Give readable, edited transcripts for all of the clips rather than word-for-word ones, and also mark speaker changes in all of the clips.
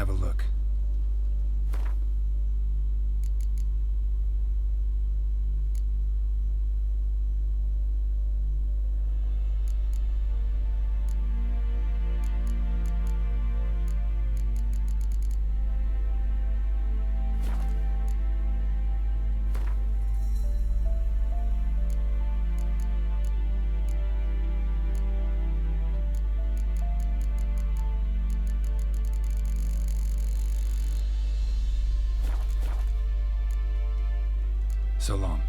Speaker 1: have a look. So long.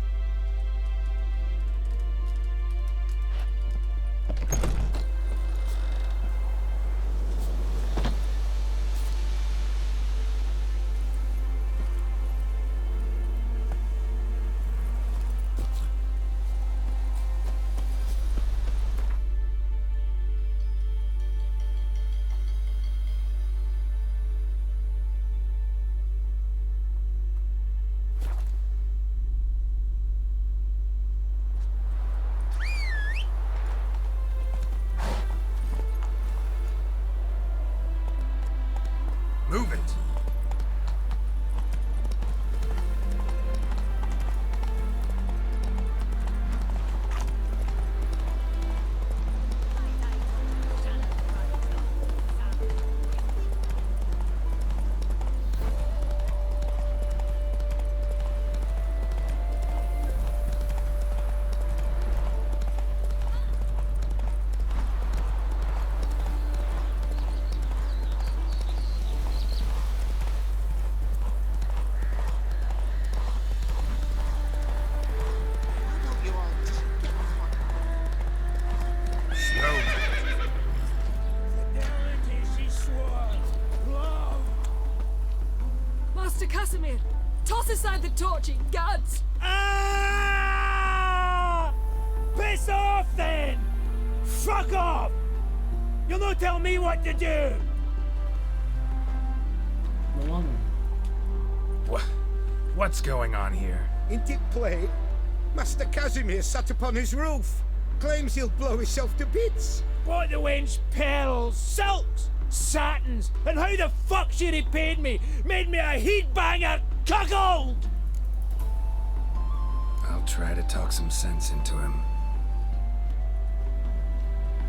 Speaker 1: Move it!
Speaker 2: Toss aside the torch, you guards!
Speaker 3: Ah! Piss off then! Fuck off! You'll not tell me what to do!
Speaker 1: What's going on here?
Speaker 4: Ain't it plain? Master Casimir sat upon his roof. Claims he'll blow himself to bits.
Speaker 3: Bought the wench pearls, silks, satins, and how the fuck she repaid me? Made me a heat banger cuckold!
Speaker 1: I'll try to talk some sense into him.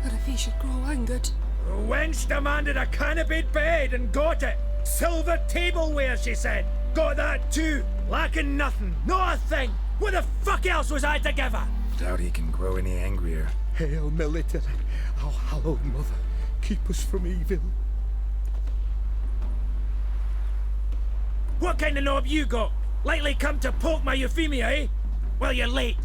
Speaker 2: But if he should grow angered...
Speaker 3: The wench demanded a canopied bed and got it. Silver tableware, she said. Got that too. Lacking nothing. Not a thing. What the fuck else was I to give her?
Speaker 1: Doubt he can grow any angrier.
Speaker 4: Hail military, our hallowed mother, keep us from evil.
Speaker 3: What kind of knob you got? Likely come to poke my Euphemia, eh? Well, you're late.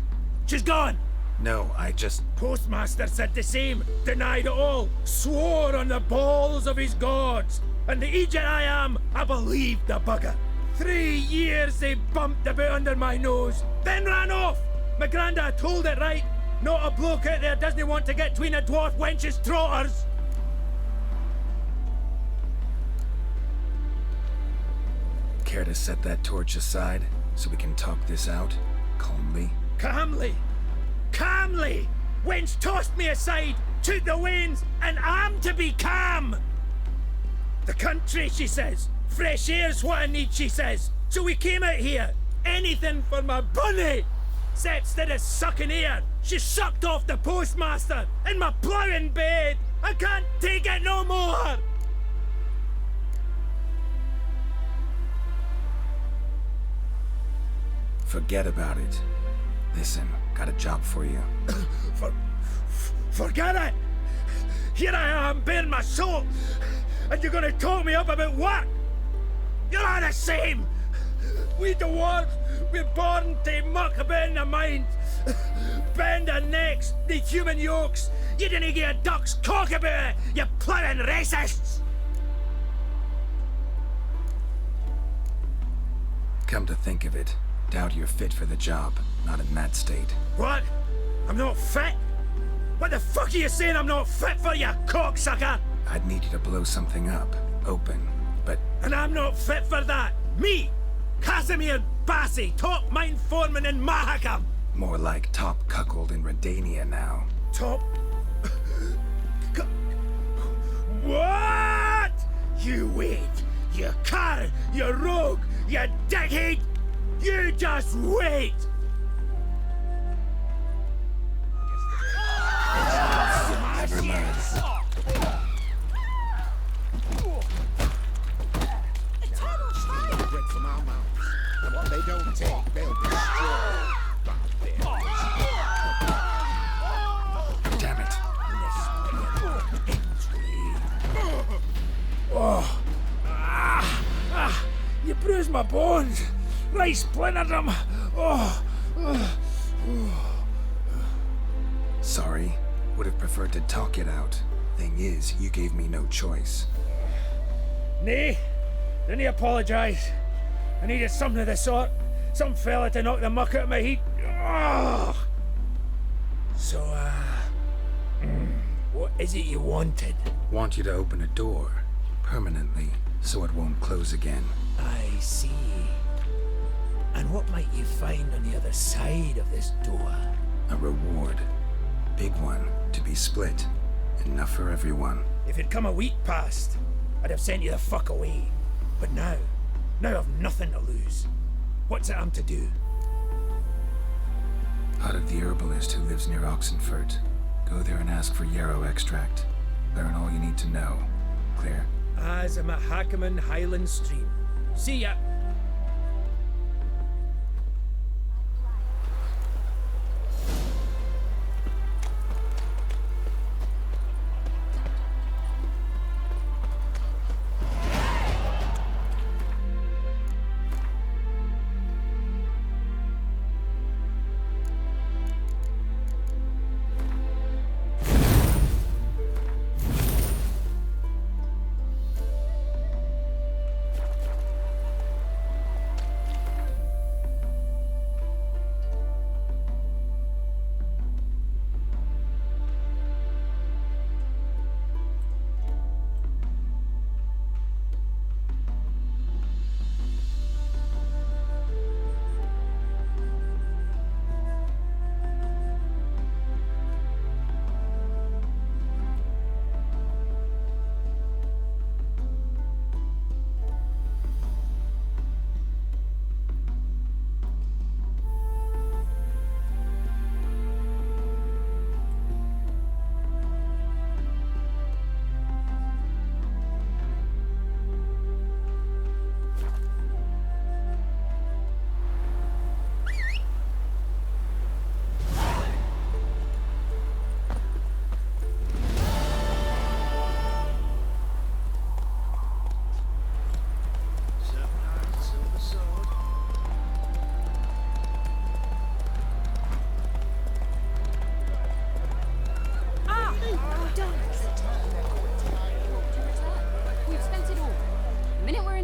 Speaker 3: She's gone.
Speaker 1: No, I just...
Speaker 3: Postmaster said the same. Denied it all. Swore on the balls of his gods. And the Egypt I am, I believed the bugger. 3 years they bumped about under my nose, then ran off. My grandad told it right. Not a bloke out there doesn't want to get between a dwarf wench's trotters.
Speaker 1: Care to set that torch aside so we can talk this out calmly?
Speaker 3: Calmly. Calmly. Wench tossed me aside, took the reins, and I'm to be calm. The country, she says. Fresh air's what I need, she says. So we came out here. Anything for my bunny. Except instead of sucking air, she sucked off the postmaster in my ploughing bed. I can't take it no more.
Speaker 1: Forget about it. Listen, got a job for you.
Speaker 3: Forget it. Here I am, bearing my soul. And you're gonna talk me up about what? You're all the same! We dwarves, we're born to muck about in the mind. Bend our necks, need human yokes. You didn't get a duck's cock about it, you ploughing racists!
Speaker 1: Come to think of it, doubt you're fit for the job, not in that state.
Speaker 3: What? I'm not fit? What the fuck are you saying I'm not fit for, you cocksucker?
Speaker 1: I'd need you to blow something up, open, but...
Speaker 3: And I'm not fit for that! Me! Casimir Bassi, top mine foreman in Mahakam!
Speaker 1: More like top cuckold in Redania now.
Speaker 3: Top... What? You wait. You car, you rogue, you dickhead! You just wait!
Speaker 1: Never learn.
Speaker 4: Bread from our mouths. And what they don't take, they'll destroy.
Speaker 1: Damn it.
Speaker 3: You bruised my bones. Right splintered them.
Speaker 1: Sorry. Would have preferred to talk it out. Thing is, you gave me no choice.
Speaker 3: Nay, didn't apologise. I needed something of the sort. Some fella to knock the muck out of my heat. So, what is it you wanted?
Speaker 1: Want you to open a door. Permanently, so it won't close again.
Speaker 3: I see. And what might you find on the other side of this door?
Speaker 1: A reward. Big one, to be split. Enough for everyone.
Speaker 3: If it'd come a week past, I'd have sent you the fuck away. But now I've nothing to lose. What's it I'm to do?
Speaker 1: Out of the herbalist who lives near Oxenfurt. Go there and ask for yarrow extract. Learn all you need to know. Clear?
Speaker 3: As I'm at Hackerman Highland Stream. See ya!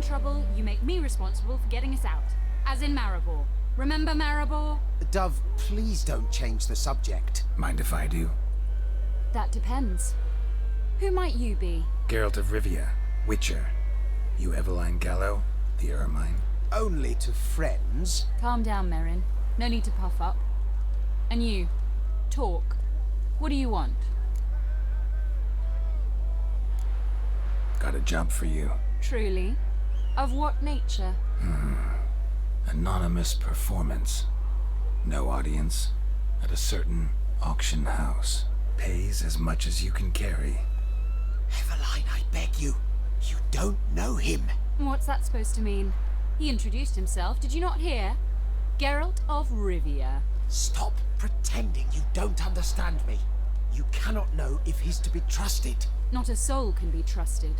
Speaker 2: Trouble, you make me responsible for getting us out. As in Maribor. Remember Maribor?
Speaker 5: Dove, please don't change the subject.
Speaker 1: Mind if I do?
Speaker 2: That depends. Who might you be?
Speaker 1: Geralt of Rivia, Witcher. You Eveline Gallo, the Ermine.
Speaker 5: Only to friends.
Speaker 2: Calm down, Merrin. No need to puff up. And you, talk. What do you want?
Speaker 1: Got a job for you.
Speaker 2: Truly? Of what nature?
Speaker 1: Anonymous performance. No audience. At a certain auction house. Pays as much as you can carry.
Speaker 5: Eveline, I beg you. You don't know him.
Speaker 2: What's that supposed to mean? He introduced himself, did you not hear? Geralt of Rivia.
Speaker 5: Stop pretending you don't understand me. You cannot know if he's to be trusted.
Speaker 2: Not a soul can be trusted.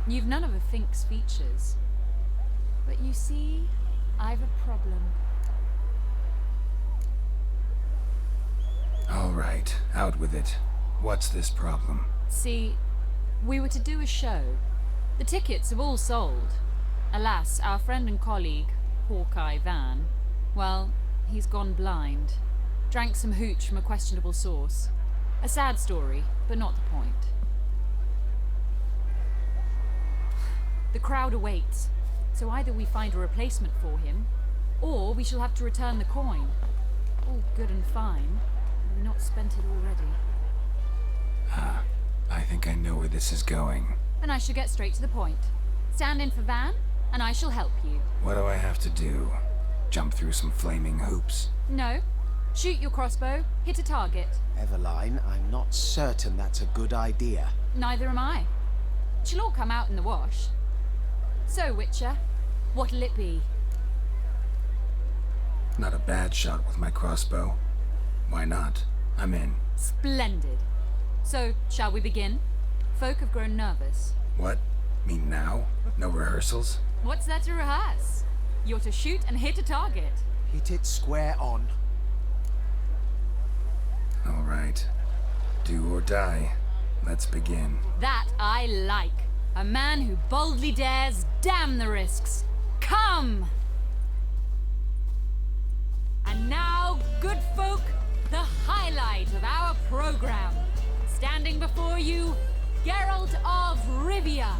Speaker 2: You've none of a Fink's features. But you see, I've a problem.
Speaker 1: All right, out with it. What's this problem?
Speaker 2: See, we were to do a show. The tickets have all sold. Alas, our friend and colleague, Hawkeye Van, well, he's gone blind. Drank some hooch from a questionable source. A sad story, but not the point. The crowd awaits, so either we find a replacement for him, or we shall have to return the coin. All good and fine, but we've not spent it already.
Speaker 1: I think I know where this is going.
Speaker 2: then I shall get straight to the point. Stand in for Van, and I shall help you.
Speaker 1: What do I have to do? Jump through some flaming hoops?
Speaker 2: No. Shoot your crossbow, hit a target.
Speaker 5: Eveline, I'm not certain that's a good idea.
Speaker 2: Neither am I. She'll all come out in the wash. So, Witcher, what'll it be?
Speaker 1: Not a bad shot with my crossbow. Why not? I'm in.
Speaker 2: Splendid. So, shall we begin? Folk have grown nervous.
Speaker 1: What? Me now? No rehearsals?
Speaker 2: What's there to rehearse? You're to shoot and hit a target.
Speaker 5: Hit it square on.
Speaker 1: All right. Do or die. Let's begin.
Speaker 2: That I like. A man who boldly dares, damn the risks. Come! And now, good folk, the highlight of our program. Standing before you, Geralt of Rivia,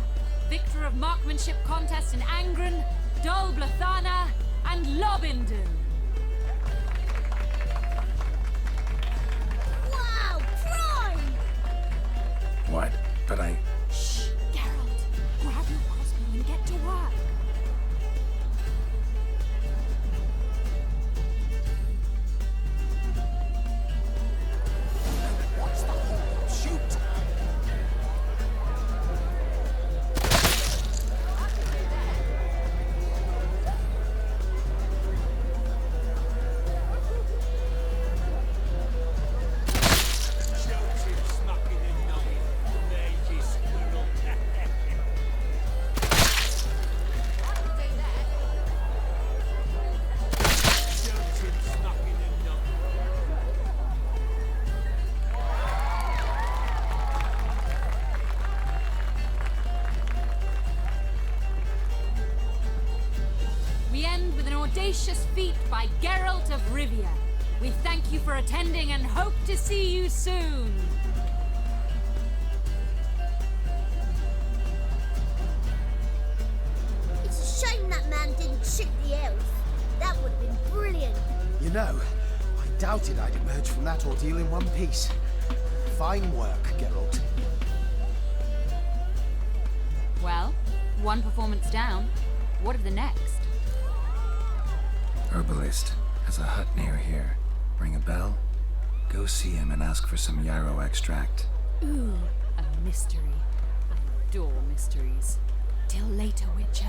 Speaker 2: victor of marksmanship contests in Angren, Dol Blathana, and Lobindon.
Speaker 6: Wow, prime!
Speaker 1: What? But I...
Speaker 2: Shh, Geralt. Grab your crossbow and get to work.
Speaker 5: What's the hole? Shoot!
Speaker 2: We end with an audacious feat by Geralt of Rivia. We thank you for attending and hope to see you soon.
Speaker 6: It's a shame that man didn't shoot the elf. That would have been brilliant.
Speaker 5: You know, I doubted I'd emerge from that ordeal in one piece. Fine work, Geralt.
Speaker 2: Well, one performance down. What of the next?
Speaker 1: Herbalist has a hut near here. Ring a bell? Go see him and ask for some yarrow extract.
Speaker 2: Ooh, a mystery. I adore mysteries. Till later, Witcher.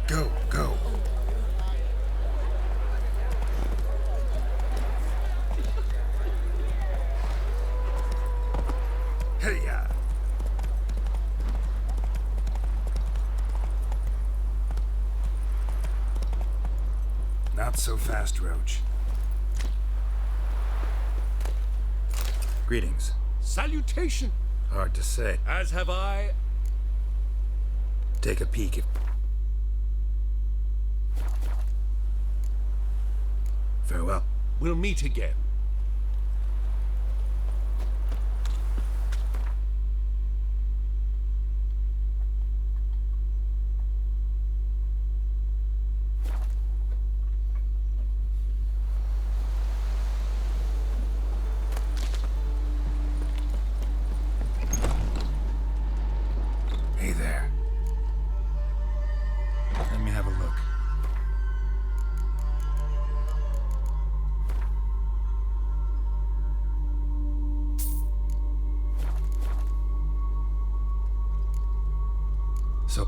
Speaker 1: Go, go. Not so fast, Roach. Greetings.
Speaker 3: Salutation!
Speaker 1: Hard to say.
Speaker 3: As have I.
Speaker 1: Take a peek if... Farewell.
Speaker 3: We'll meet again.
Speaker 1: Hey there. Let me have a look. So...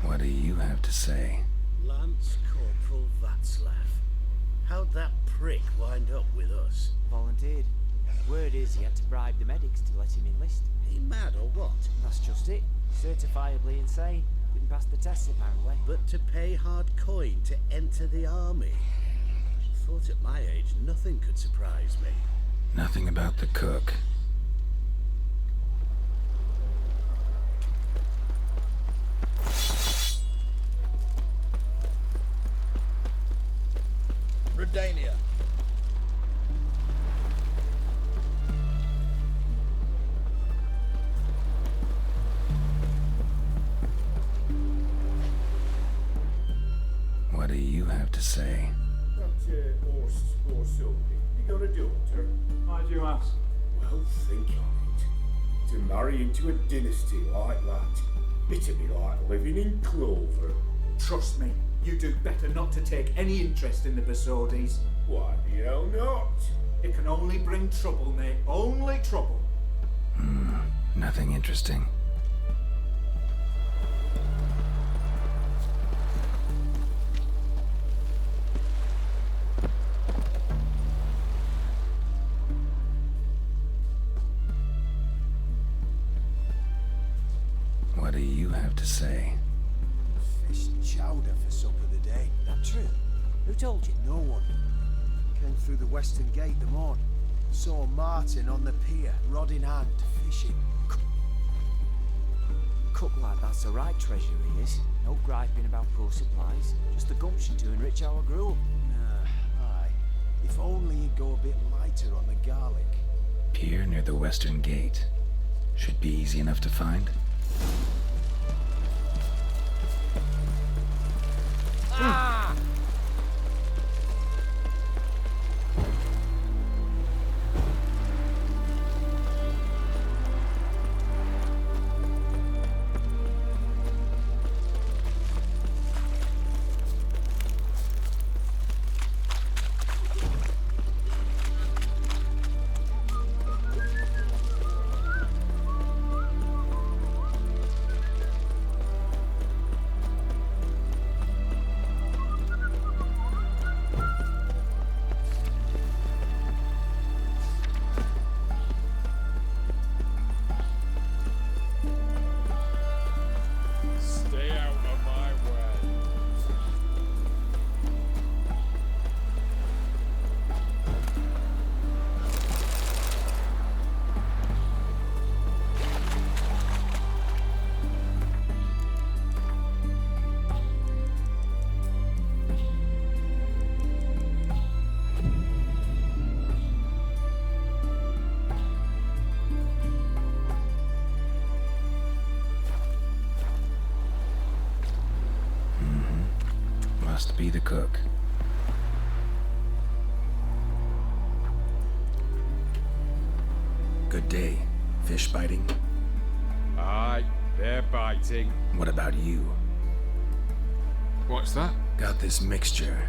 Speaker 1: What do you have to say?
Speaker 7: Lance Corporal Václav. How'd that prick wind up with us?
Speaker 8: Volunteered. Word is he had to bribe the medics to let him enlist.
Speaker 7: He mad or what?
Speaker 8: That's just it. Certifiably insane. Didn't pass the tests apparently.
Speaker 7: But to pay hard coin to enter the army? Thought at my age nothing could surprise me.
Speaker 1: Nothing about the cook.
Speaker 4: Redania.
Speaker 1: What do you have to say?
Speaker 9: You got a daughter?
Speaker 10: Why do you ask?
Speaker 9: Well, think on it. To marry into a dynasty like that, it'd be like living in clover.
Speaker 10: Trust me, you do better not to take any interest in the Besodis.
Speaker 9: Why the hell not?
Speaker 10: It can only bring trouble, mate. Only trouble.
Speaker 1: Nothing interesting. What do you have to say?
Speaker 5: Fish chowder for supper today.
Speaker 8: That true? Who told you?
Speaker 5: No one. Came through the western gate the morn. Saw Martin on the pier, rod in hand, fishing.
Speaker 8: Cook lad, that's the right treasure he is. No griping about poor supplies. Just the gumption to enrich our gruel.
Speaker 5: Aye. If only he'd go a bit lighter on the garlic.
Speaker 1: Pier near the western gate. Should be easy enough to find.
Speaker 8: Ah!
Speaker 1: Must be the cook. Good day. Fish biting?
Speaker 11: Aye, they're biting.
Speaker 1: What about you?
Speaker 11: What's that?
Speaker 1: Got this mixture.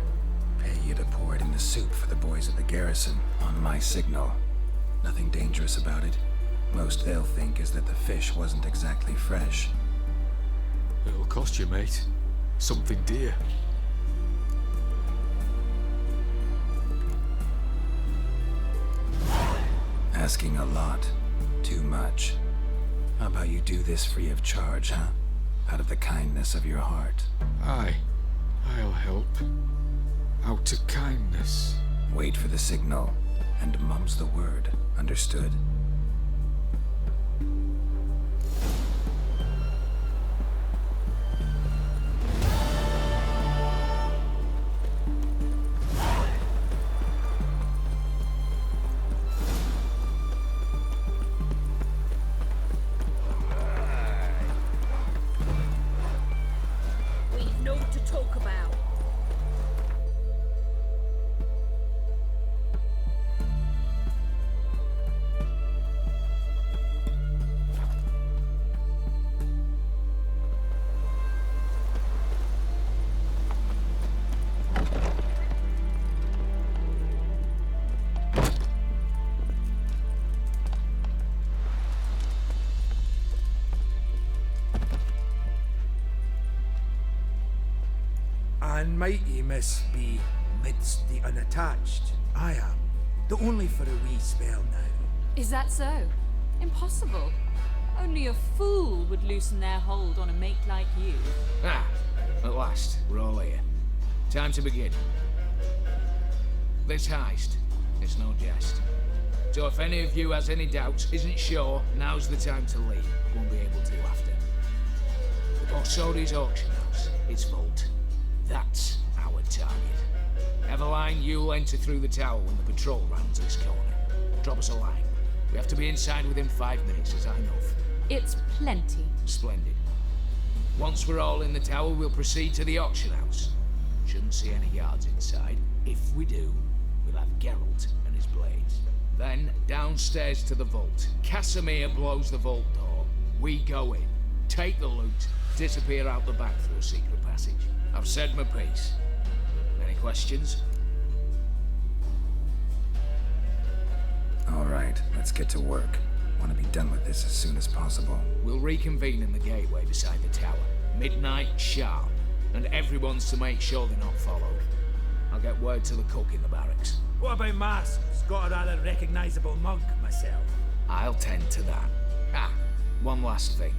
Speaker 1: Pay you to pour it in the soup for the boys at the garrison, on my signal. Nothing dangerous about it. Most they'll think is that the fish wasn't exactly fresh.
Speaker 11: It'll cost you, mate. Something dear.
Speaker 1: Asking a lot. Too much. How about you do this free of charge, huh? Out of the kindness of your heart.
Speaker 11: Aye, I'll help. Out of kindness.
Speaker 1: Wait for the signal, and mum's the word. Understood?
Speaker 6: We've no to talk about.
Speaker 3: And mighty miss be midst the unattached. I am, though only for a wee spell now.
Speaker 2: Is that so? Impossible. Only a fool would loosen their hold on a mate like you.
Speaker 12: Ah, at last, we're all here. Time to begin. This heist, it's no jest. So if any of you has any doubts, isn't sure, now's the time to leave. Won't be able to after. The Borsodi's auction house, its vault. That's our target. Eveline, you'll enter through the tower when the patrol rounds this corner. Drop us a line. We have to be inside within 5 minutes, as I know.
Speaker 2: It's plenty.
Speaker 12: Splendid. Once we're all in the tower, we'll proceed to the auction house. Shouldn't see any guards inside. If we do, we'll have Geralt and his blades. Then, downstairs to the vault. Casimir blows the vault door. We go in, take the loot, disappear out the back through a secret passage. I've said my piece. Any questions?
Speaker 1: All right, let's get to work. Want to be done with this as soon as possible.
Speaker 12: We'll reconvene in the gateway beside the tower. Midnight sharp. And everyone's to make sure they're not followed. I'll get word to the cook in the barracks.
Speaker 3: What about masks? Got a rather recognisable mug myself.
Speaker 12: I'll tend to that. Ah, one last thing.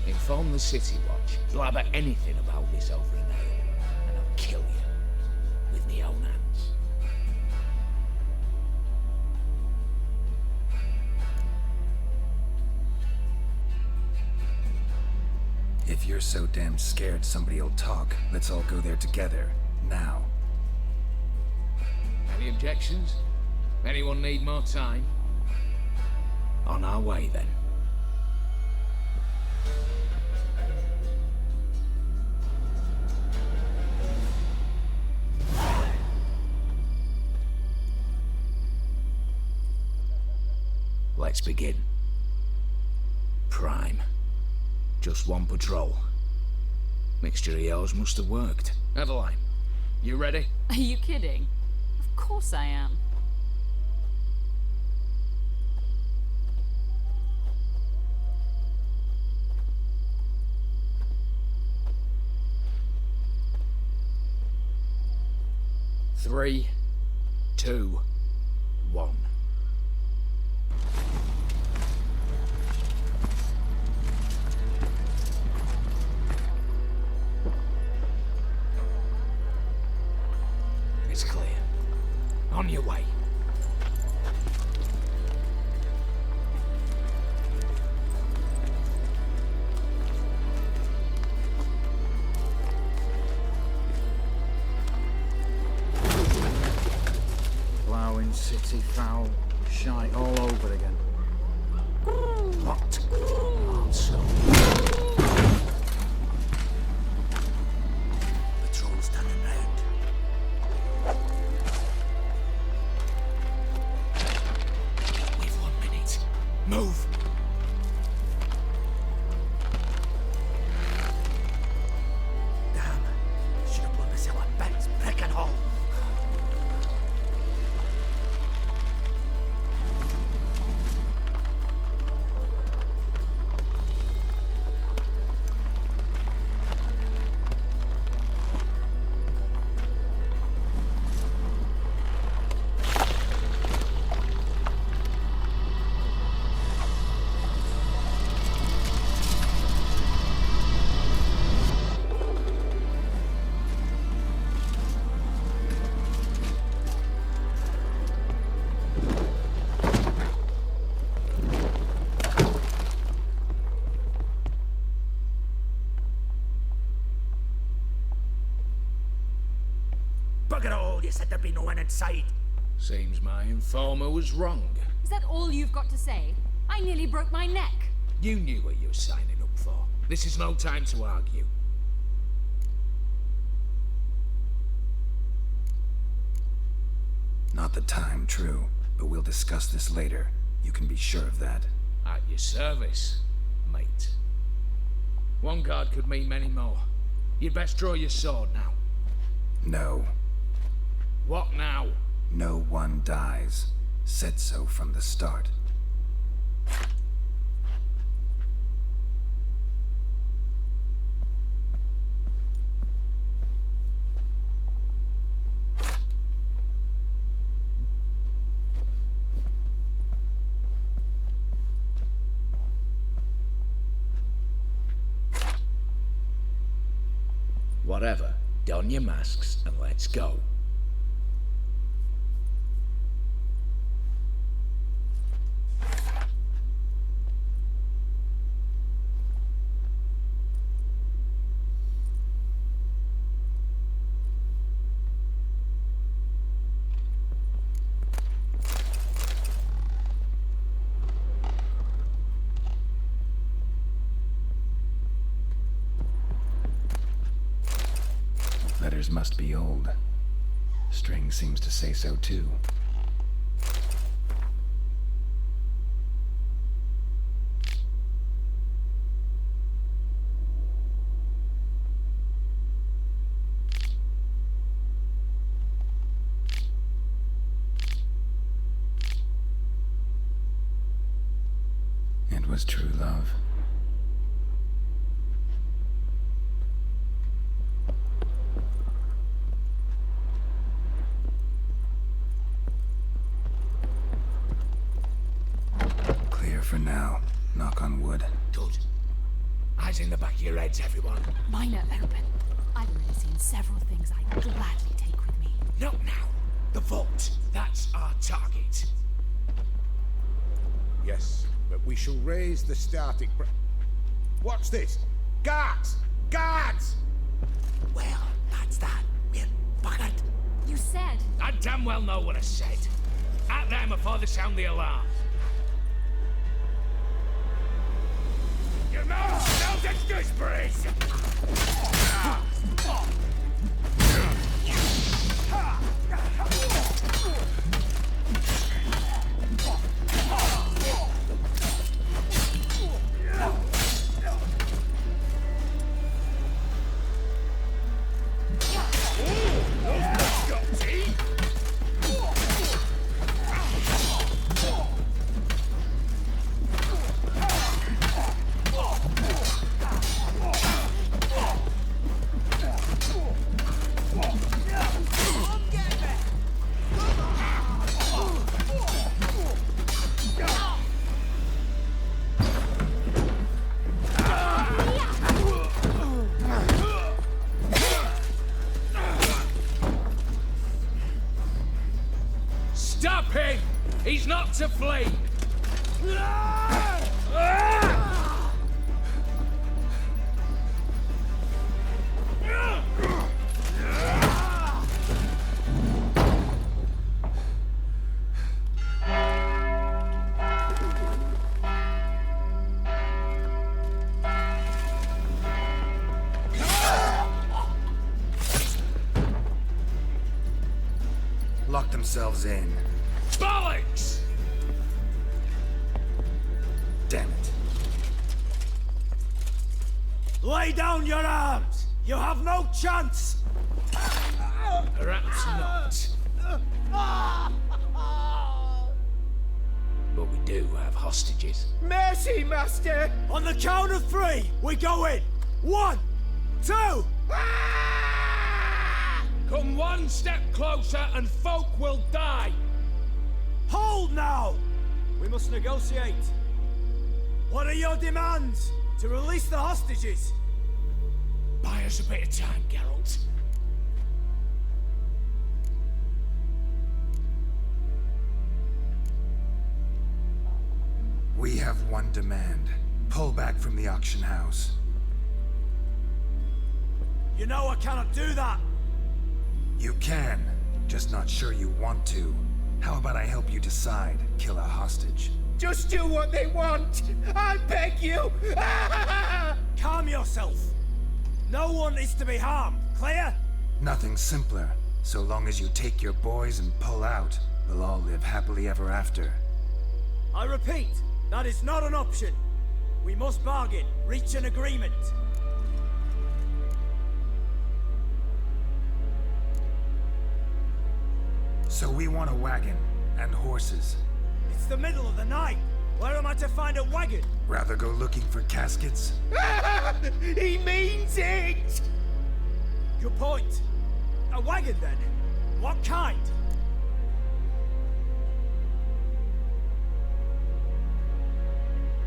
Speaker 12: Inform the City Watch. Blabber anything about this over in there, and I'll kill you with my own hands.
Speaker 1: If you're so damn scared somebody'll talk, let's all go there together. Now.
Speaker 12: Any objections? Anyone need more time? On our way, then. Let's begin. Prime. Just one patrol. Mixture of yours must have worked. Eveline, you ready?
Speaker 2: Are you kidding? Of course I am.
Speaker 12: Three, 2, 1. It's clear. On your way.
Speaker 13: Plowing city foul, shite all over again.
Speaker 12: What? Also.
Speaker 1: Patrol's
Speaker 3: you said there'd be no one inside.
Speaker 12: Seems my informer was wrong.
Speaker 2: Is that all you've got to say? I nearly broke my neck.
Speaker 12: You knew what you were signing up for. This is no time to argue.
Speaker 1: Not the time, true. But we'll discuss this later. You can be sure of that.
Speaker 12: At your service, mate. One guard could mean many more. You'd best draw your sword now.
Speaker 1: No.
Speaker 12: What now?
Speaker 1: No one dies. Said so from the start.
Speaker 12: Whatever. Don your masks and let's go.
Speaker 1: Letters must be old. String seems to say so too. It was true love. For now. Knock on wood.
Speaker 12: Good. Eyes in the back of your heads, everyone.
Speaker 2: Mine are open. I've already seen several things I'd gladly take with me.
Speaker 12: Not now. The vault. That's our target.
Speaker 4: Yes, but we shall raise the starting What's this? Guards! Guards!
Speaker 3: Well, that's that. We're buggered.
Speaker 2: You said...
Speaker 12: I damn well know what I said. At them before they sound the alarm.
Speaker 3: You know, no excuse, Breeze!
Speaker 12: Stop him! He's not to flee!
Speaker 1: Lock themselves in.
Speaker 12: Bollocks!
Speaker 1: Damn it.
Speaker 3: Lay down your arms! You have no chance!
Speaker 12: Perhaps not. But we do have hostages.
Speaker 3: Mercy, Master! On the count of 3, we go in! 1, 2...
Speaker 12: Come one step closer and folk will die!
Speaker 3: Hold now! We must negotiate. What are your demands? To release the hostages?
Speaker 12: Buy us a bit of time, Geralt.
Speaker 1: We have one demand. Pull back from the auction house.
Speaker 3: You know I cannot do that.
Speaker 1: You can. just not sure you want to. How about I help you decide? Kill a hostage.
Speaker 3: Just do what they want! I beg you!
Speaker 14: Calm yourself. No one is to be harmed, clear?
Speaker 1: Nothing simpler. So long as you take your boys and pull out, we'll all live happily ever after.
Speaker 14: I repeat, that is not an option. We must bargain, reach an agreement.
Speaker 1: So we want a wagon, and horses.
Speaker 14: It's the middle of the night. Where am I to find a wagon?
Speaker 1: Rather go looking for caskets?
Speaker 3: He means it!
Speaker 14: Good point. A wagon, then? What kind?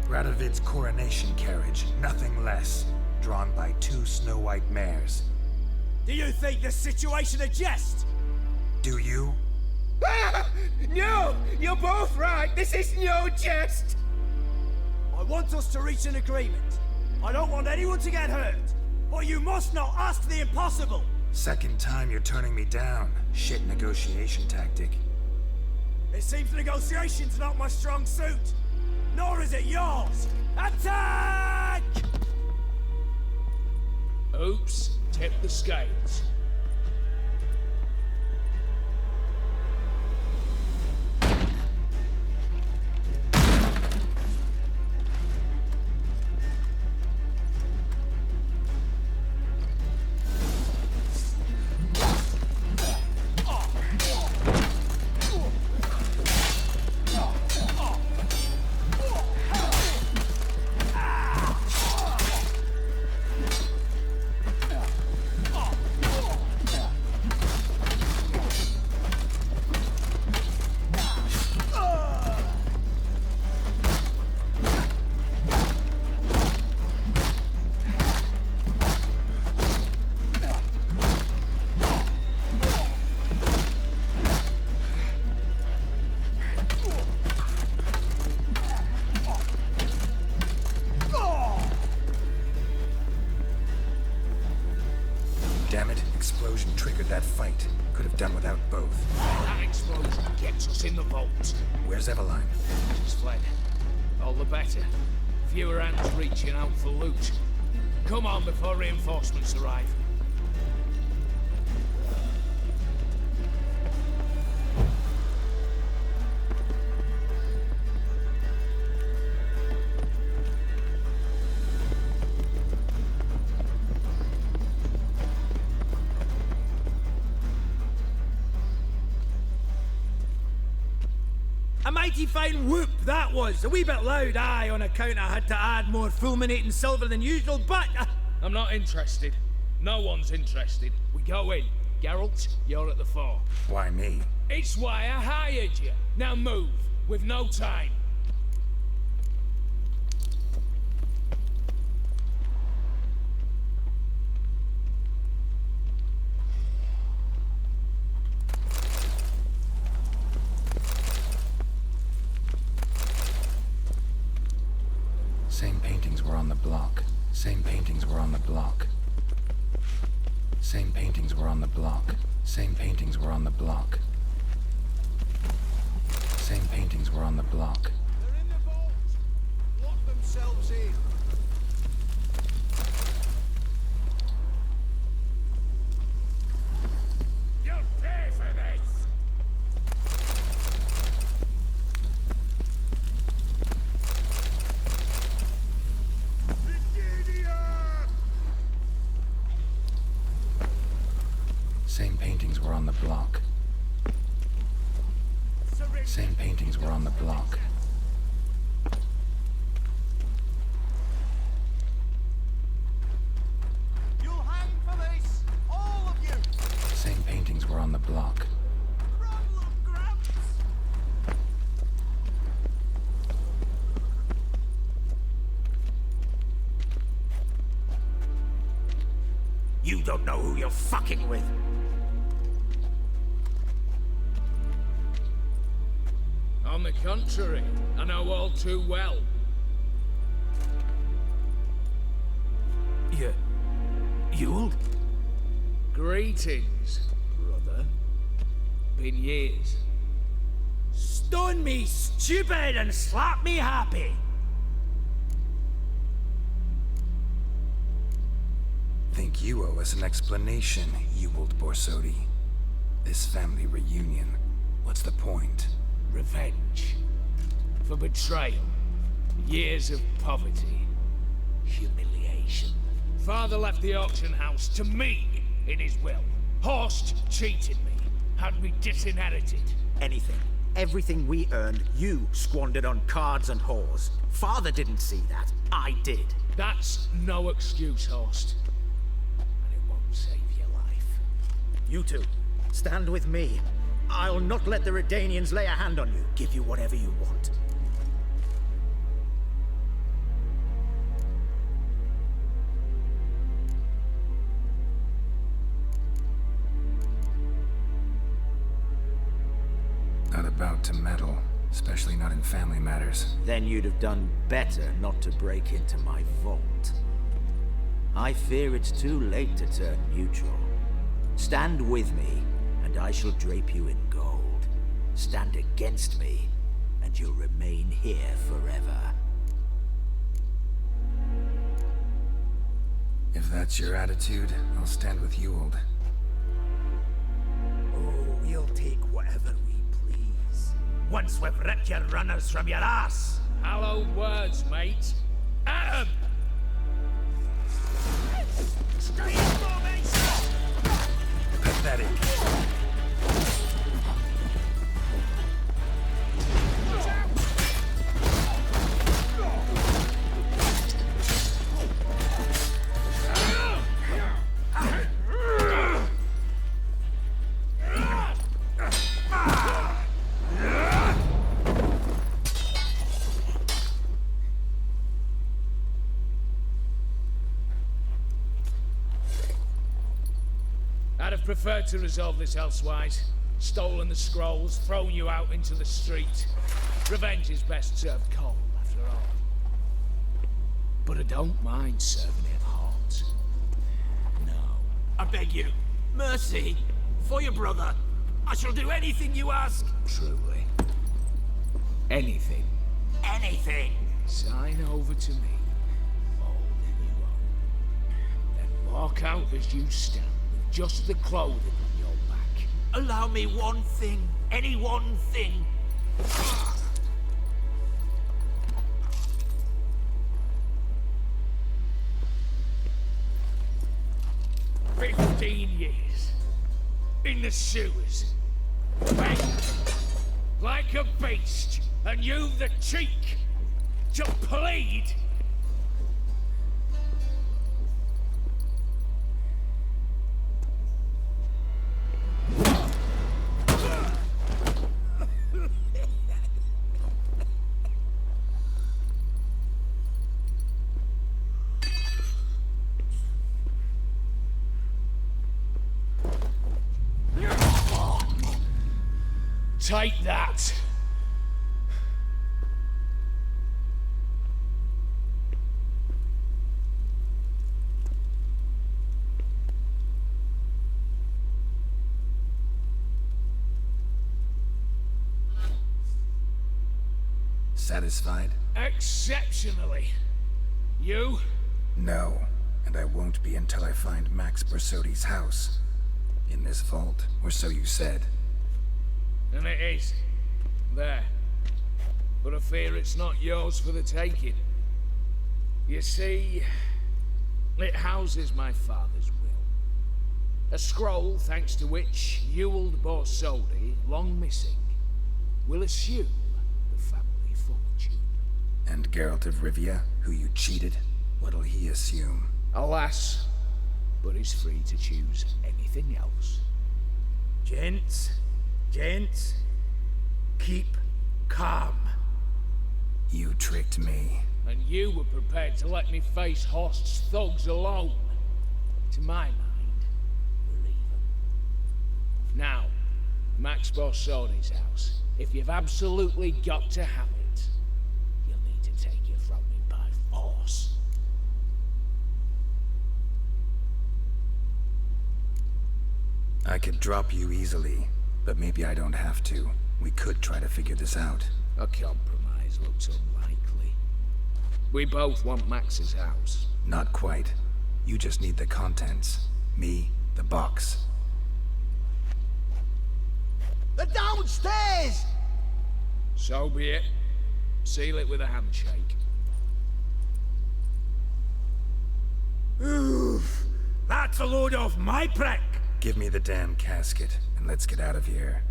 Speaker 1: Radovid's coronation carriage, nothing less. Drawn by 2 snow-white mares.
Speaker 14: Do you think this situation a jest?
Speaker 1: Do you?
Speaker 3: No! You're both right! This is no jest!
Speaker 14: I want us to reach an agreement. I don't want anyone to get hurt. But you must not ask the impossible!
Speaker 1: Second time you're turning me down. Shit negotiation tactic.
Speaker 14: It seems negotiation's not my strong suit. Nor is it yours! Attack!
Speaker 12: Oops, tip the scales.
Speaker 1: Damn it, explosion triggered that fight. Could have done without both.
Speaker 12: That explosion gets us in the vault.
Speaker 1: Where's Eveline?
Speaker 12: She's fled. All the better. Fewer hands reaching out for loot. Come on before reinforcements arrive.
Speaker 3: A mighty fine whoop that was. A wee bit loud, aye, on account I had to add more fulminating silver than usual, but...
Speaker 12: I'm not interested. No one's interested. We go in. Geralt, you're at the fore.
Speaker 1: Why me?
Speaker 12: It's why I hired you. Now move. We've no time.
Speaker 1: Same paintings were on the block. Same paintings were on the block. Same paintings were on the block. Same paintings were on the block. Same paintings were on the block.
Speaker 5: They're in the vault. Lock themselves in.
Speaker 3: You'll pay for this!
Speaker 1: Same paintings were on the block. Same paintings were on the block.
Speaker 5: You'll hang for this, all of you.
Speaker 1: Same paintings were on the block.
Speaker 5: Run, little Gramps.
Speaker 3: You don't know who you're fucking with.
Speaker 12: On the contrary, I know all too well.
Speaker 3: You'll?
Speaker 12: Greetings, brother. Been years.
Speaker 3: Stone me stupid and slap me happy.
Speaker 1: Think you owe us an explanation, you old Borsodi. This family reunion, what's the point?
Speaker 12: Revenge. For betrayal. Years of poverty. Humiliation. Father left the auction house to me in his will. Horst cheated me. Had me disinherited.
Speaker 15: Anything. Everything we earned, you squandered on cards and whores. Father didn't see that. I did.
Speaker 12: That's no excuse, Horst. And it won't save your life.
Speaker 15: You two, stand with me. I'll not let the Redanians lay a hand on you. Give you whatever you want.
Speaker 1: Not about to meddle, especially not in family matters.
Speaker 15: Then you'd have done better not to break into my vault. I fear it's too late to turn neutral. Stand with me, and I shall drape you in gold. Stand against me, and you'll remain here forever.
Speaker 1: If that's your attitude, I'll stand with you, old.
Speaker 3: Oh, we'll take whatever we please. Once we've ripped your runners from your ass.
Speaker 12: Hallowed words, mate. At 'em!
Speaker 3: Straight formation!
Speaker 1: Pathetic.
Speaker 12: I'd have preferred to resolve this elsewise. Stolen the scrolls, thrown you out into the street. Revenge is best served cold, after all. But I don't mind serving it hot. No.
Speaker 3: I beg you, mercy, for your brother. I shall do anything you ask.
Speaker 12: Truly. Anything.
Speaker 3: Anything.
Speaker 12: Sign over to me. All that you own. Then walk out as you stand. Just the clothing on your back.
Speaker 3: Allow me one thing. Any one thing.
Speaker 12: 15 years. In the sewers. Begged. Like a beast. And you've the cheek to plead. Take that.
Speaker 1: Satisfied?
Speaker 12: Exceptionally. You?
Speaker 1: No, and I won't be until I find Max Borsodi's house. In this vault, or so you said.
Speaker 12: And it is. There. But I fear it's not yours for the taking. You see, it houses my father's will. A scroll thanks to which Ewald Borsodi, long missing, will assume the family fortune.
Speaker 1: And Geralt of Rivia, who you cheated, what'll he assume?
Speaker 12: Alas, but he's free to choose anything else.
Speaker 3: Gents, keep calm.
Speaker 1: You tricked me.
Speaker 12: And you were prepared to let me face Horst's thugs alone. To my mind, we're even. Now, Max Borsodi's house. If you've absolutely got to have it, you'll need to take it from me by force.
Speaker 1: I could drop you easily, but maybe I don't have to. We could try to figure this out.
Speaker 12: A compromise looks unlikely. We both want Max's house.
Speaker 1: Not quite. You just need the contents. Me, the box.
Speaker 5: They're downstairs!
Speaker 12: So be it. Seal it with a handshake.
Speaker 3: Oof! That's a load off my prick!
Speaker 1: Give me the damn casket, and let's get out of here.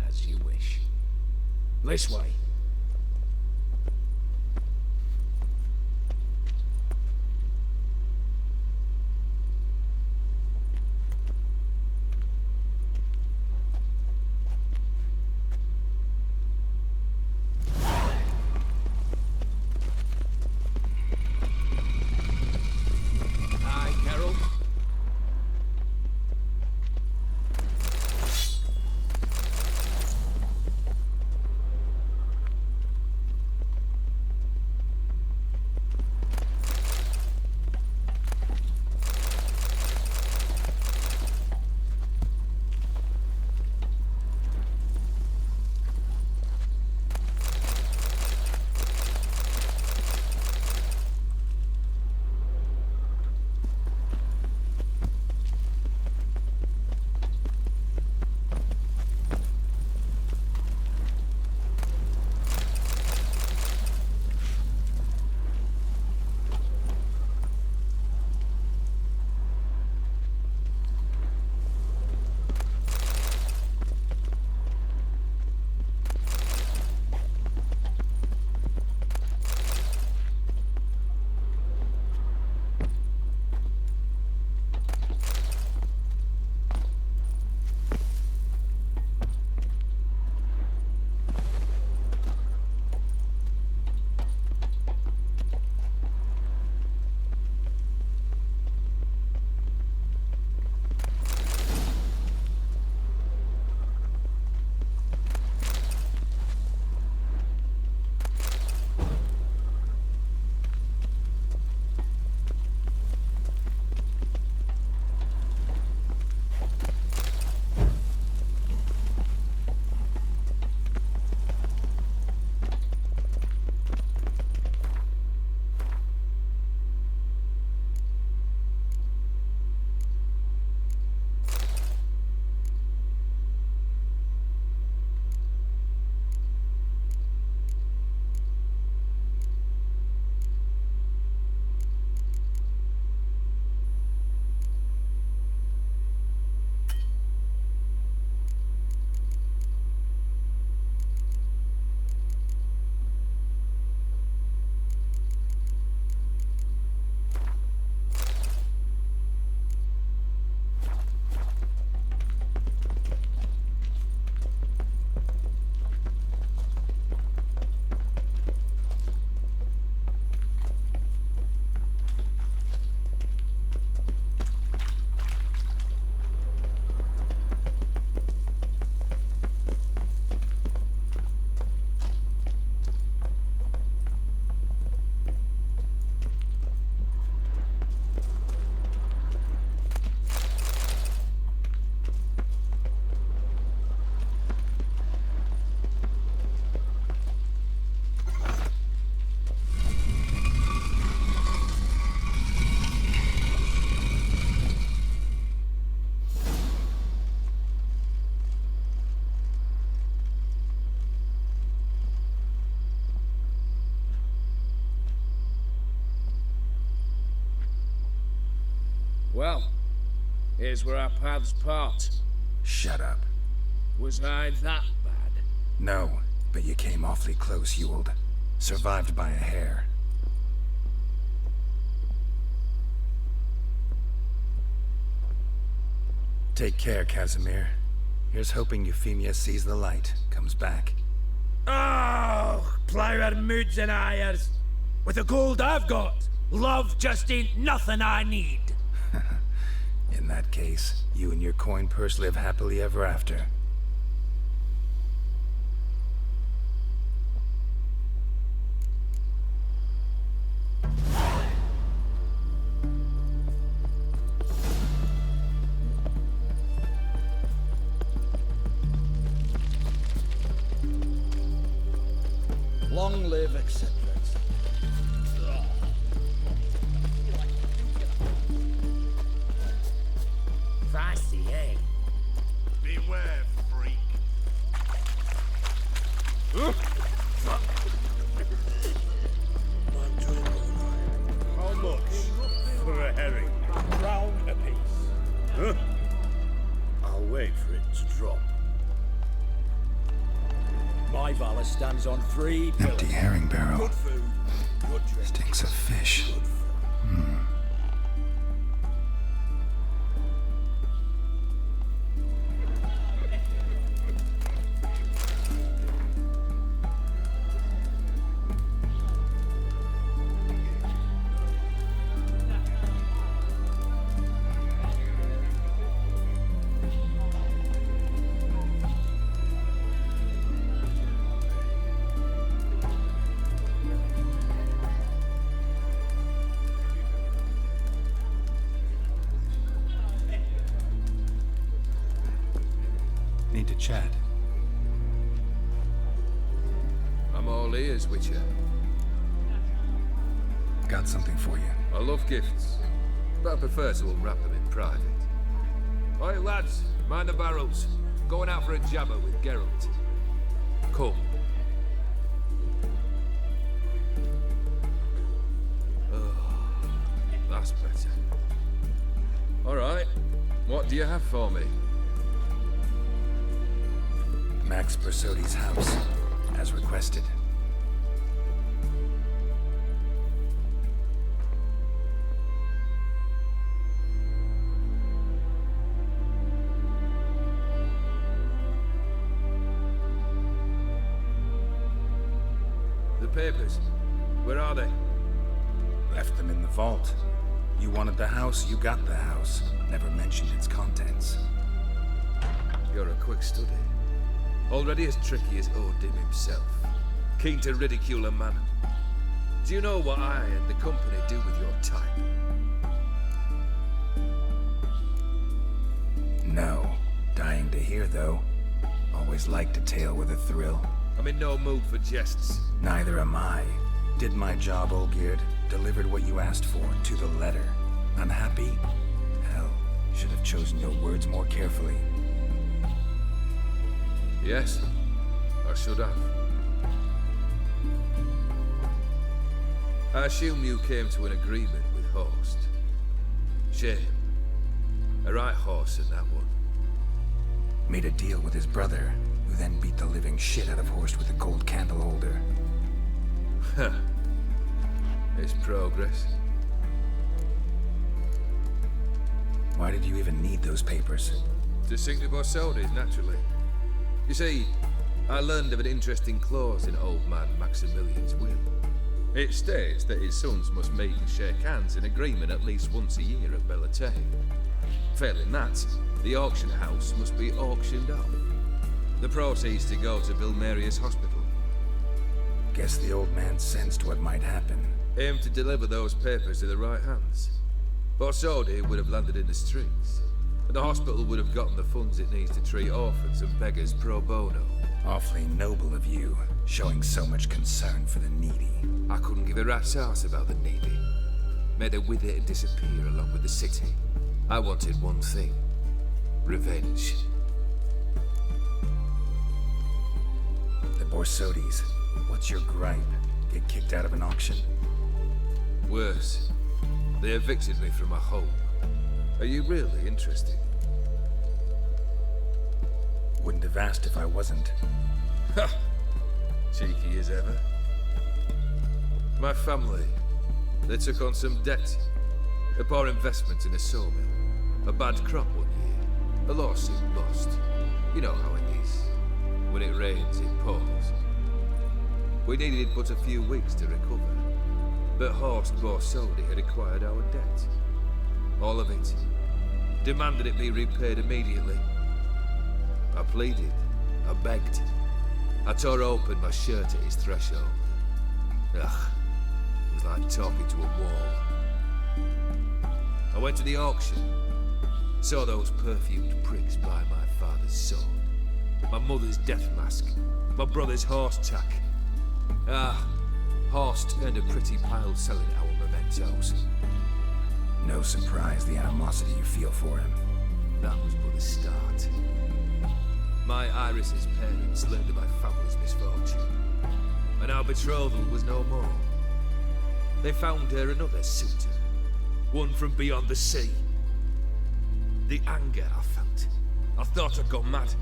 Speaker 12: As you wish. This way. Hi, Carol. Well, here's where our paths part.
Speaker 1: Shut up.
Speaker 12: Was I that bad?
Speaker 1: No, but you came awfully close, Ewald. Survived by a hair. Take care, Casimir. Here's hoping Euphemia sees the light, comes back.
Speaker 3: Oh, plougher moods and ires. With the gold I've got, love just ain't nothing I need.
Speaker 1: In that case, you and your coin purse live happily ever after.
Speaker 14: long live, etc.
Speaker 15: Feisty, eh?
Speaker 16: Beware, freak.
Speaker 3: How much for a herring? Crown apiece.
Speaker 7: Huh? I'll wait for it to drop.
Speaker 14: My valor stands on 3 pillars.
Speaker 1: Empty herring barrel.
Speaker 14: Good food, good drink.
Speaker 1: Stinks of fish. Need to chat.
Speaker 17: I'm all ears, Witcher.
Speaker 1: Got something for you.
Speaker 17: I love gifts, but I prefer to unwrap them in private. Oi, lads, mind the barrels. Going out for a jabber with Geralt. Come. Oh, that's better. All right, what do you have for me?
Speaker 1: Max Bersodi's house, as requested.
Speaker 17: The papers, where are they?
Speaker 1: Left them in the vault. You wanted the house, you got the house. Never mentioned its contents.
Speaker 17: You're a quick study. Already as tricky as Odin himself. Keen to ridicule a man. Do you know what I and the company do with your time?
Speaker 1: No. Dying to hear, though. Always liked a tale with a thrill.
Speaker 17: I'm in no mood for jests.
Speaker 1: Neither am I. Did my job, Olgierd. Delivered what you asked for, to the letter. Unhappy? Hell, should have chosen your words more carefully.
Speaker 17: Yes, I should have. I assume you came to an agreement with Horst. Shame. A right horse in that one.
Speaker 1: Made a deal with his brother, who then beat the living shit out of Horst with a gold candle holder.
Speaker 17: Huh. It's progress.
Speaker 1: Why did you even need those papers?
Speaker 17: To sink the Borsodis, naturally. You see, I learned of an interesting clause in old man Maximilian's will. It states that his sons must meet and shake hands in agreement at least once a year at Bellatane. Failing that, the auction house must be auctioned off. The proceeds to go to Vilmerius Hospital.
Speaker 1: Guess the old man sensed what might happen.
Speaker 17: Aimed to deliver those papers in the right hands. Borsodi would have landed in the streets. And the hospital would have gotten the funds it needs to treat orphans and beggars pro bono.
Speaker 1: Awfully noble of you, showing so much concern for the needy.
Speaker 17: I couldn't give a rat's ass about the needy. Made them with it and disappear along with the city. I wanted one thing. Revenge.
Speaker 1: The Borsodis, what's your gripe? Get kicked out of an auction?
Speaker 17: Worse. They evicted me from my home. Are you really interested?
Speaker 1: Wouldn't have asked if I wasn't.
Speaker 17: Ha! Cheeky as ever. My family, they took on some debt. A poor investment in a sawmill. A bad crop one year. A lawsuit lost. You know how it is. When it rains, it pours. We needed but a few weeks to recover. But Horst Borsodi had acquired our debt. All of it. Demanded it be repaid immediately. I pleaded. I begged. I tore open my shirt at his threshold. Ugh. It was like talking to a wall. I went to the auction. Saw those perfumed pricks buy my father's sword. My mother's death mask. My brother's horse tack. Ah, Horst earned a pretty pile selling our mementos.
Speaker 1: No surprise the animosity you feel for him.
Speaker 17: That was but the start. My Iris's parents learned of my family's misfortune, and our betrothal was no more. They found her another suitor, one from beyond the sea. The anger I felt, I thought I'd gone mad.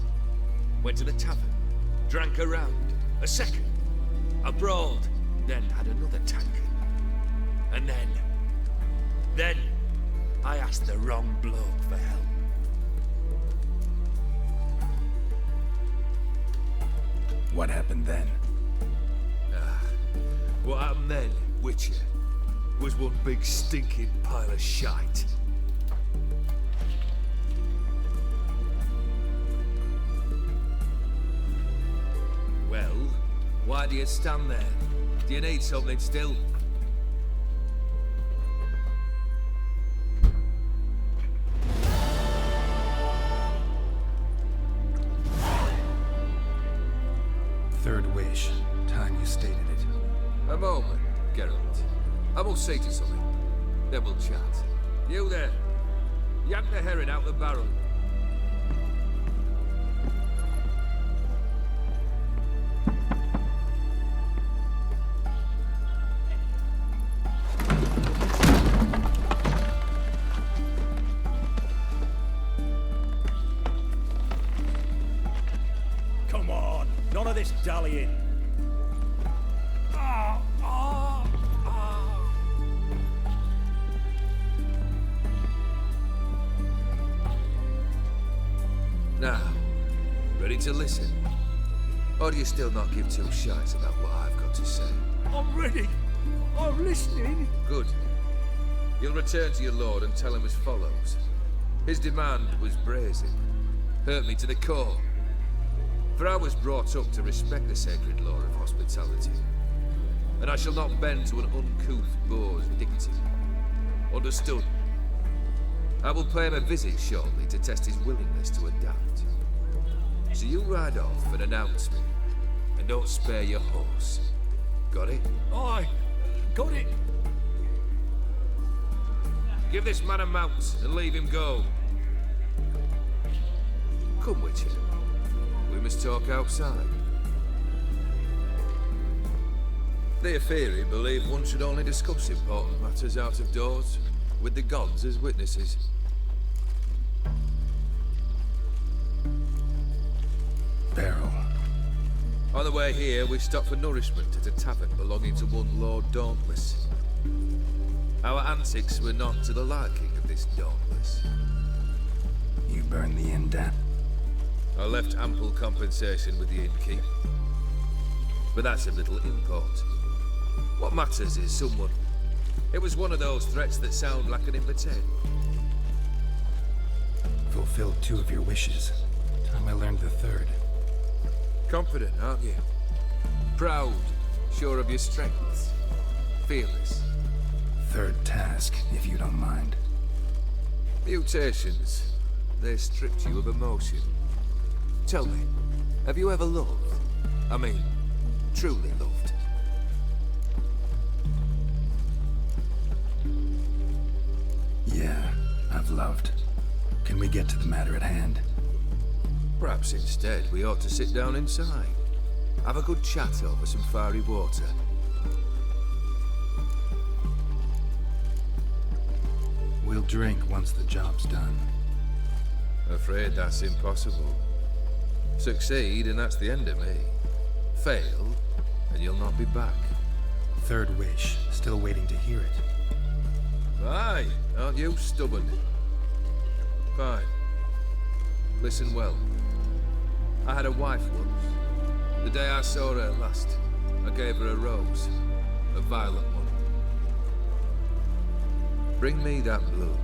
Speaker 17: Went to the tavern, drank a round, a second, I brawled, then had another tankard. And then I asked the wrong bloke for help.
Speaker 1: What happened then?
Speaker 17: What happened then, Witcher, was one big stinking pile of shite. Well, why do you stand there? Do you need something still?
Speaker 1: Third wish. Time you stated it.
Speaker 17: A moment, Geralt. I must say to you something. Then we'll chat. You there. Yank the herring out the barrel.
Speaker 3: Come on, none of this dallying.
Speaker 17: Now, ready to listen? Or do you still not give two shites about what I've got to say?
Speaker 3: I'm ready. I'm listening.
Speaker 17: Good. You'll return to your lord and tell him as follows. His demand was brazen. Hurt me to the core. For I was brought up to respect the sacred law of hospitality. And I shall not bend to an uncouth boor's dictum. Understood? I will pay him a visit shortly to test his willingness to adapt. So you ride off and announce me, and don't spare your horse. Got it?
Speaker 3: Aye, got it.
Speaker 17: Give this man a mount and leave him go. Come, Witcher. We must talk outside. The Aetheri believe one should only discuss important matters out of doors, with the gods as witnesses.
Speaker 1: Barrow.
Speaker 17: On the way here, we stopped for nourishment at a tavern belonging to one Lord Dauntless. Our antics were not to the liking of this Dauntless.
Speaker 1: You burned the inn down.
Speaker 17: I left ample compensation with the innkeep. But that's of little import. What matters is someone. It was one of those threats that sound like an invitation.
Speaker 1: Fulfilled 2 of your wishes. Time I learned the 3rd.
Speaker 17: Confident, aren't you? Proud, sure of your strengths. Fearless.
Speaker 1: 3rd task, if you don't mind.
Speaker 17: Mutations. They stripped you of emotion. Tell me, have you ever loved? I mean, truly loved?
Speaker 1: Yeah, I've loved. Can we get to the matter at hand?
Speaker 17: Perhaps instead we ought to sit down inside. Have a good chat over some fiery water.
Speaker 1: We'll drink once the job's done.
Speaker 17: Afraid that's impossible. Succeed and that's the end of me. Fail and you'll not be back.
Speaker 1: 3rd wish. Still waiting to hear it.
Speaker 17: Aye, aren't you stubborn? Fine. Listen well. I had a wife once. The day I saw her last, I gave her a rose. A violet one. Bring me that bloom.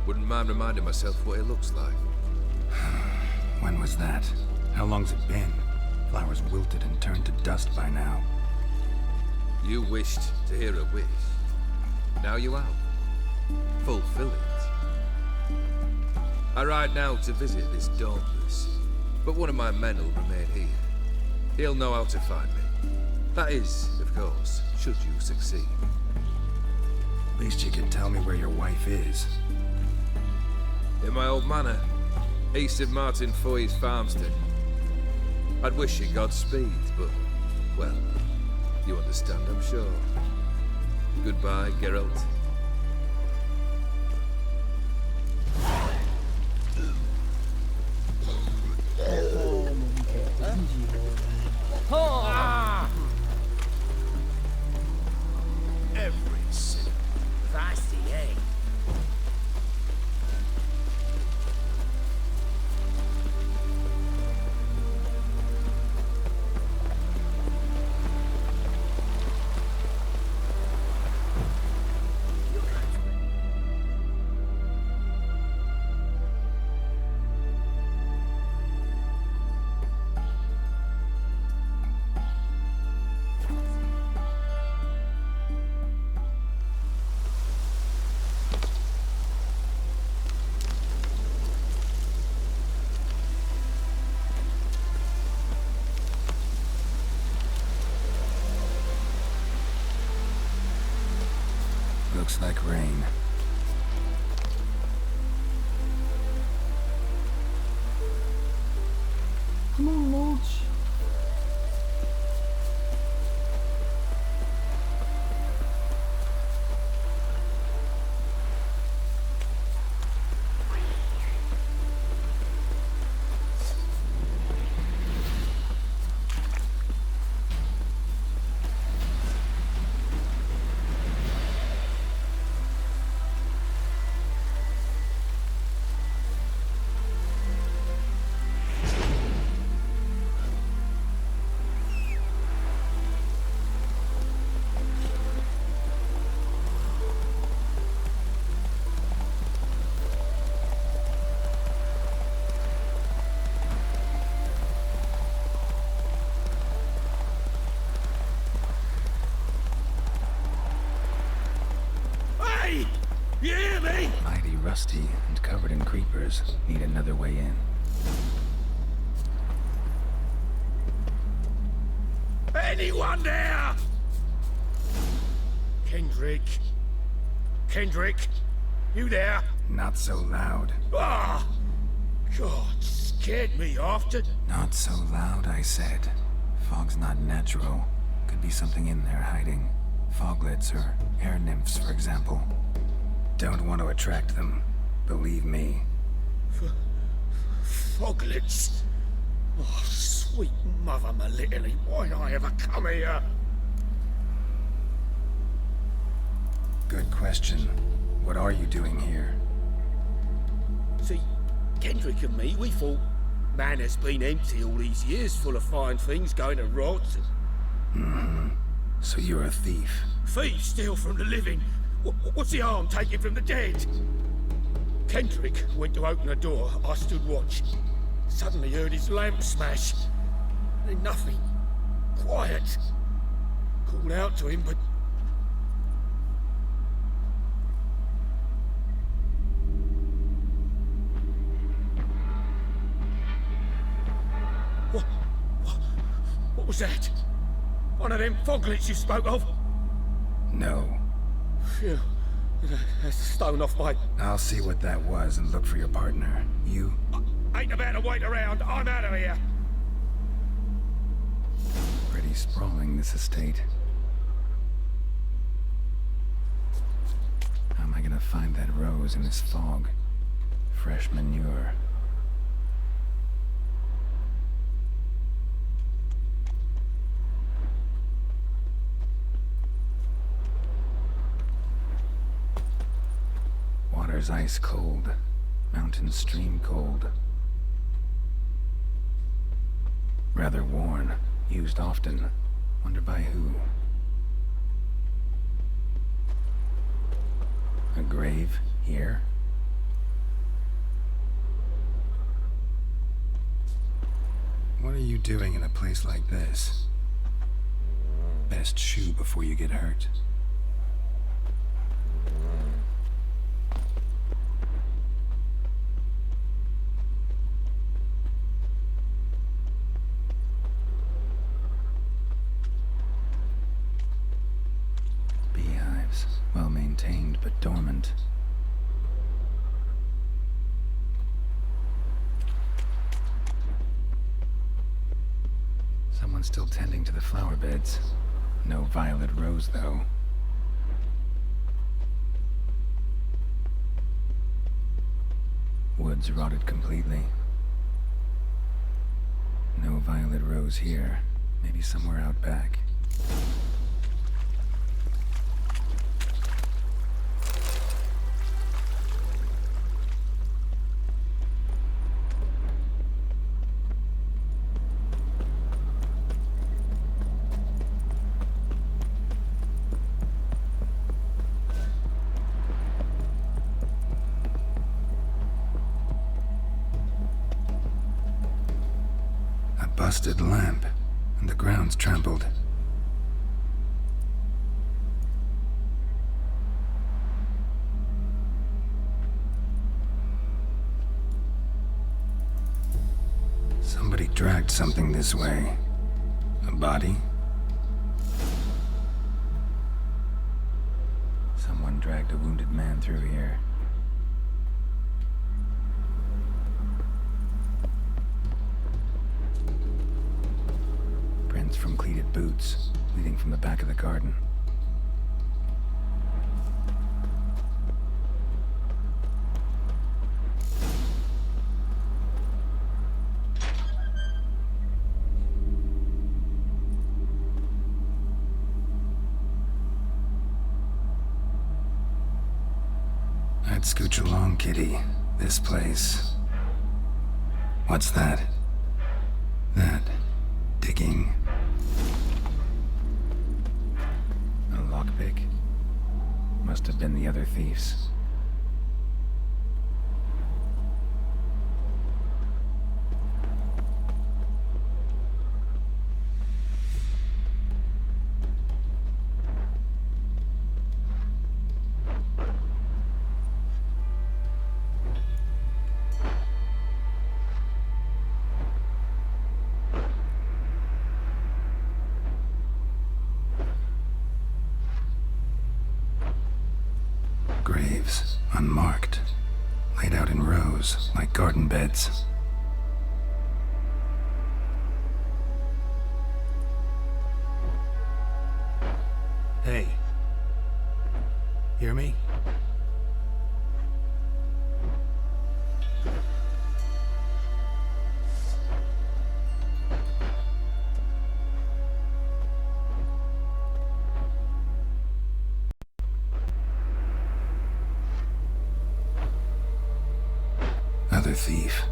Speaker 17: Wouldn't mind reminding myself what it looks like.
Speaker 1: When was that? How long's it been? Flowers wilted and turned to dust by now.
Speaker 17: You wished to hear a wish. Now you have. Fulfill it. I ride now to visit this Dauntless, but one of my men will remain here. He'll know how to find me. That is, of course, should you succeed.
Speaker 1: At least you could tell me where your wife is.
Speaker 17: In my old manor, east of Martin Foy's farmstead. I'd wish you Godspeed, but, well, you understand, I'm sure. Goodbye, Geralt.
Speaker 14: Every single feisty egg.
Speaker 1: Looks like rain.
Speaker 18: Come on, Lodge.
Speaker 3: You hear me?
Speaker 1: Mighty rusty and covered in creepers. Need another way in.
Speaker 3: Anyone there? Kendrick? Kendrick? You there?
Speaker 1: Not so loud.
Speaker 3: Ah! God, scared me after.
Speaker 1: Not so loud, I said. Fog's not natural. Could be something in there hiding. Foglets or air nymphs, for example. Don't want to attract them. Believe me.
Speaker 3: Foglets? Oh, sweet mother Melitterly, why'd I ever come here?
Speaker 1: Good question. What are you doing here?
Speaker 3: See, Kendrick and me, we thought Manor's been empty all these years, full of fine things going to rot.
Speaker 1: Mm-hmm. So you're a thief.
Speaker 3: Thieves steal from the living. What's the harm taking from the dead? Kendrick went to open the door. I stood watch. Suddenly heard his lamp smash. Then nothing. Quiet. Called out to him, but... What was that? One of them foglets you spoke of?
Speaker 1: No.
Speaker 3: Phew. That's a stone off my...
Speaker 1: I'll see what that was and look for your partner. You...
Speaker 3: Ain't about to wait around. I'm out of here.
Speaker 1: Pretty sprawling, this estate. How am I gonna find that rose in this fog? Fresh manure. Water's ice cold. Mountain stream cold. Rather worn. Used often. Wonder by who? A grave here? What are you doing in a place like this? Best shoe before you get hurt. Someone's still tending to the flower beds. No violet rose, though. Woods rotted completely. No violet rose here. Maybe somewhere out back. Busted lamp, and the ground's trampled. Somebody dragged something this way. A body? Someone dragged a wounded man through here. From cleated boots, leading from the back of the garden. I'd scooch along, kitty. This place. What's that? That. Digging. Lockpick. Must have been the other thieves. Graves, unmarked, laid out in rows like garden beds. Hey. Hear me? Another thief.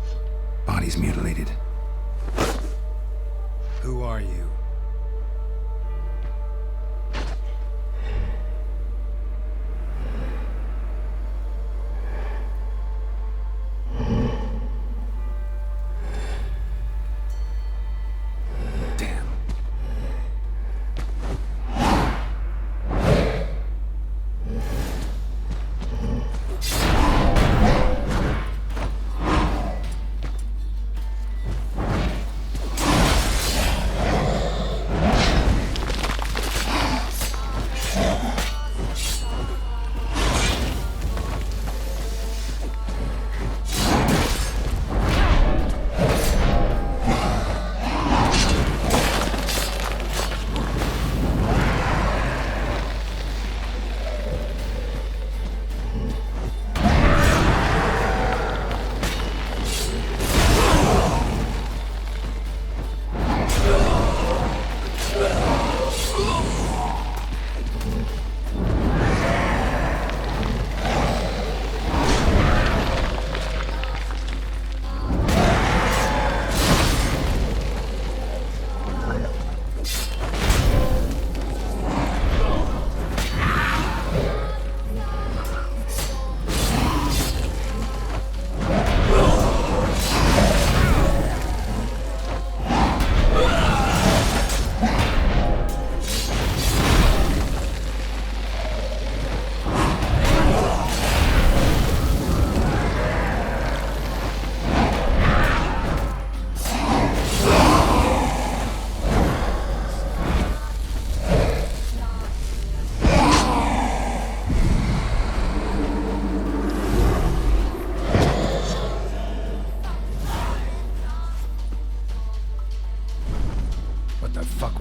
Speaker 1: Body's mutilated. Who are you?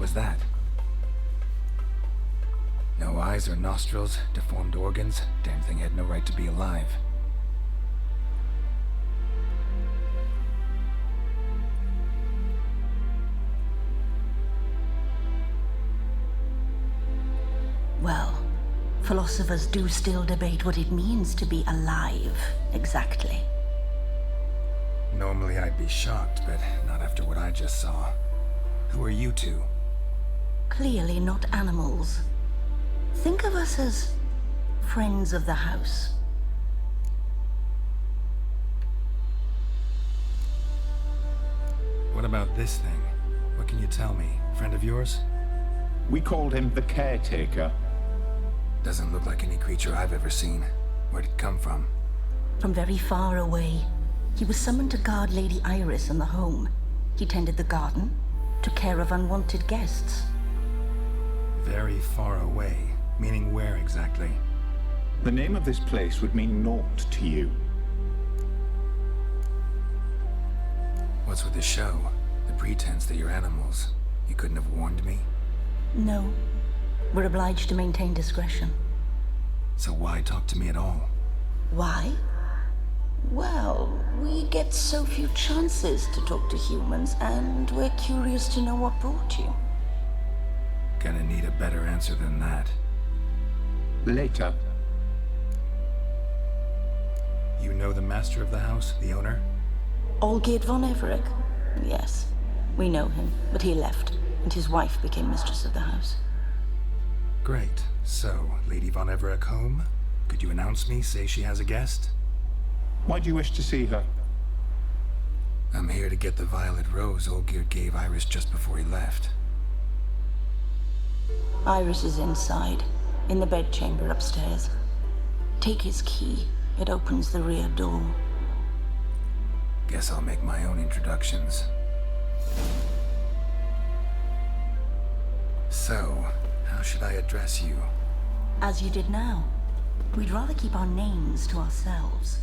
Speaker 1: was that? No eyes or nostrils, deformed organs. Damn thing had no right to be alive.
Speaker 19: Well, philosophers do still debate what it means to be alive, exactly.
Speaker 1: Normally I'd be shocked, but not after what I just saw. Who are you two?
Speaker 19: Clearly not animals. Think of us as friends of the house.
Speaker 1: What about this thing? What can you tell me? Friend of yours?
Speaker 20: We called him the Caretaker.
Speaker 1: Doesn't look like any creature I've ever seen. Where'd it come from?
Speaker 19: From very far away. He was summoned to guard Lady Iris and the home. He tended the garden, took care of unwanted guests.
Speaker 1: Very far away. Meaning where exactly?
Speaker 20: The name of this place would mean naught to you.
Speaker 1: What's with the show? The pretense that you're animals. You couldn't have warned me?
Speaker 19: No. We're obliged to maintain discretion.
Speaker 1: So why talk to me at all?
Speaker 19: Why? Well, we get so few chances to talk to humans, and we're curious to know what brought you.
Speaker 1: Gonna need a better answer than that.
Speaker 20: Later.
Speaker 1: You know the master of the house, the owner?
Speaker 19: Olgierd von Everec? Yes. We know him, but he left, and his wife became mistress of the house.
Speaker 1: Great. So, Lady von Everec home? Could you announce me, say she has a guest?
Speaker 20: Why do you wish to see her?
Speaker 1: I'm here to get the violet rose Olgierd gave Iris just before he left.
Speaker 19: Iris is inside, in the bedchamber upstairs. Take his key. It opens the rear door.
Speaker 1: Guess I'll make my own introductions. So, how should I address you?
Speaker 19: As you did now. We'd rather keep our names to ourselves.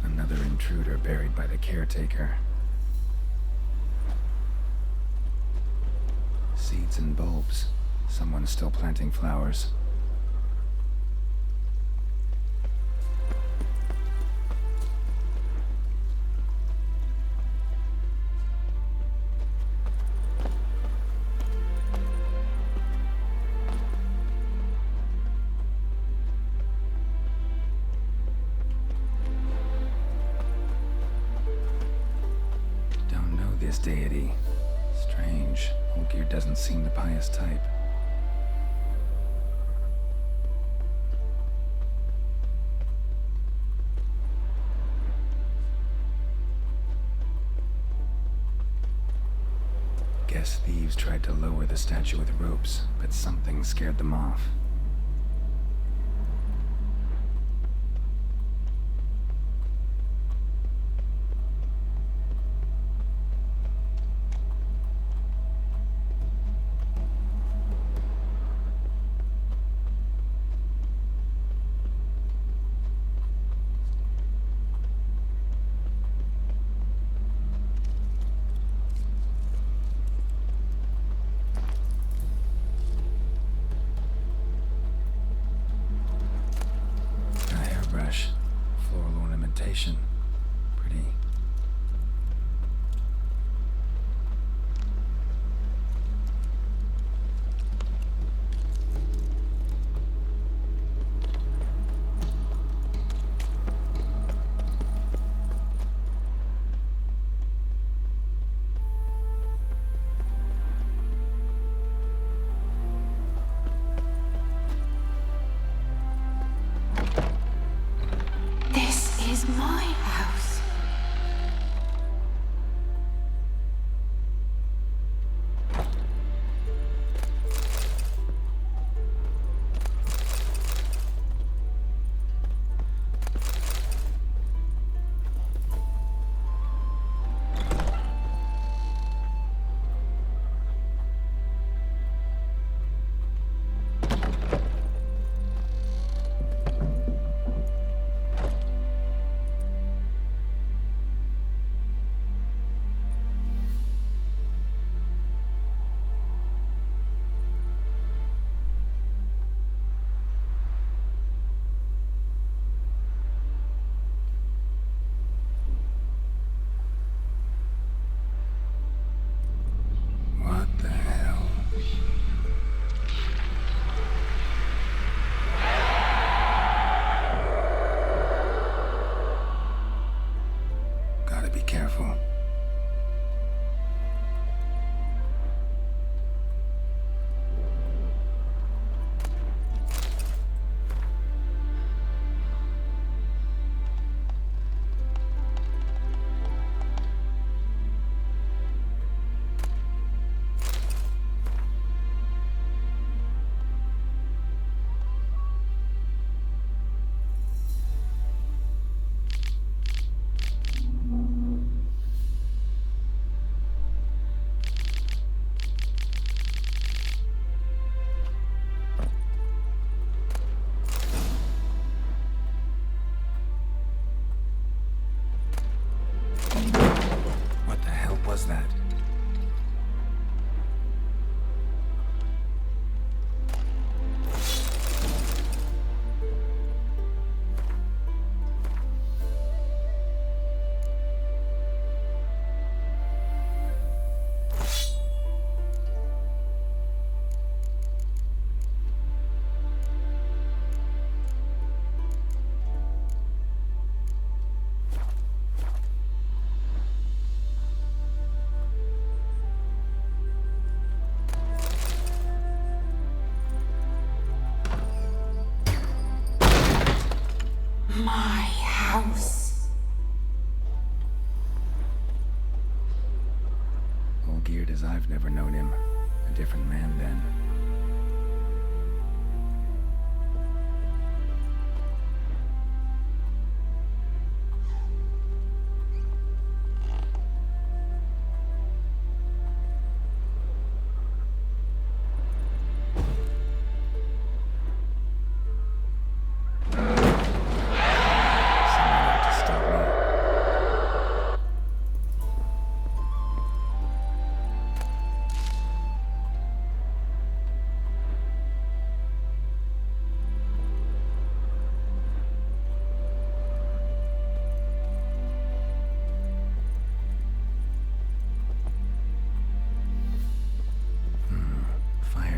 Speaker 1: Another intruder buried by the caretaker. Seeds and bulbs. Someone's still planting flowers. This deity. Strange. Olgierd doesn't seem the pious type. Guess thieves tried to lower the statue with ropes, but something scared them off. does that?
Speaker 19: My house.
Speaker 1: All geared as I've never known him. A different man then.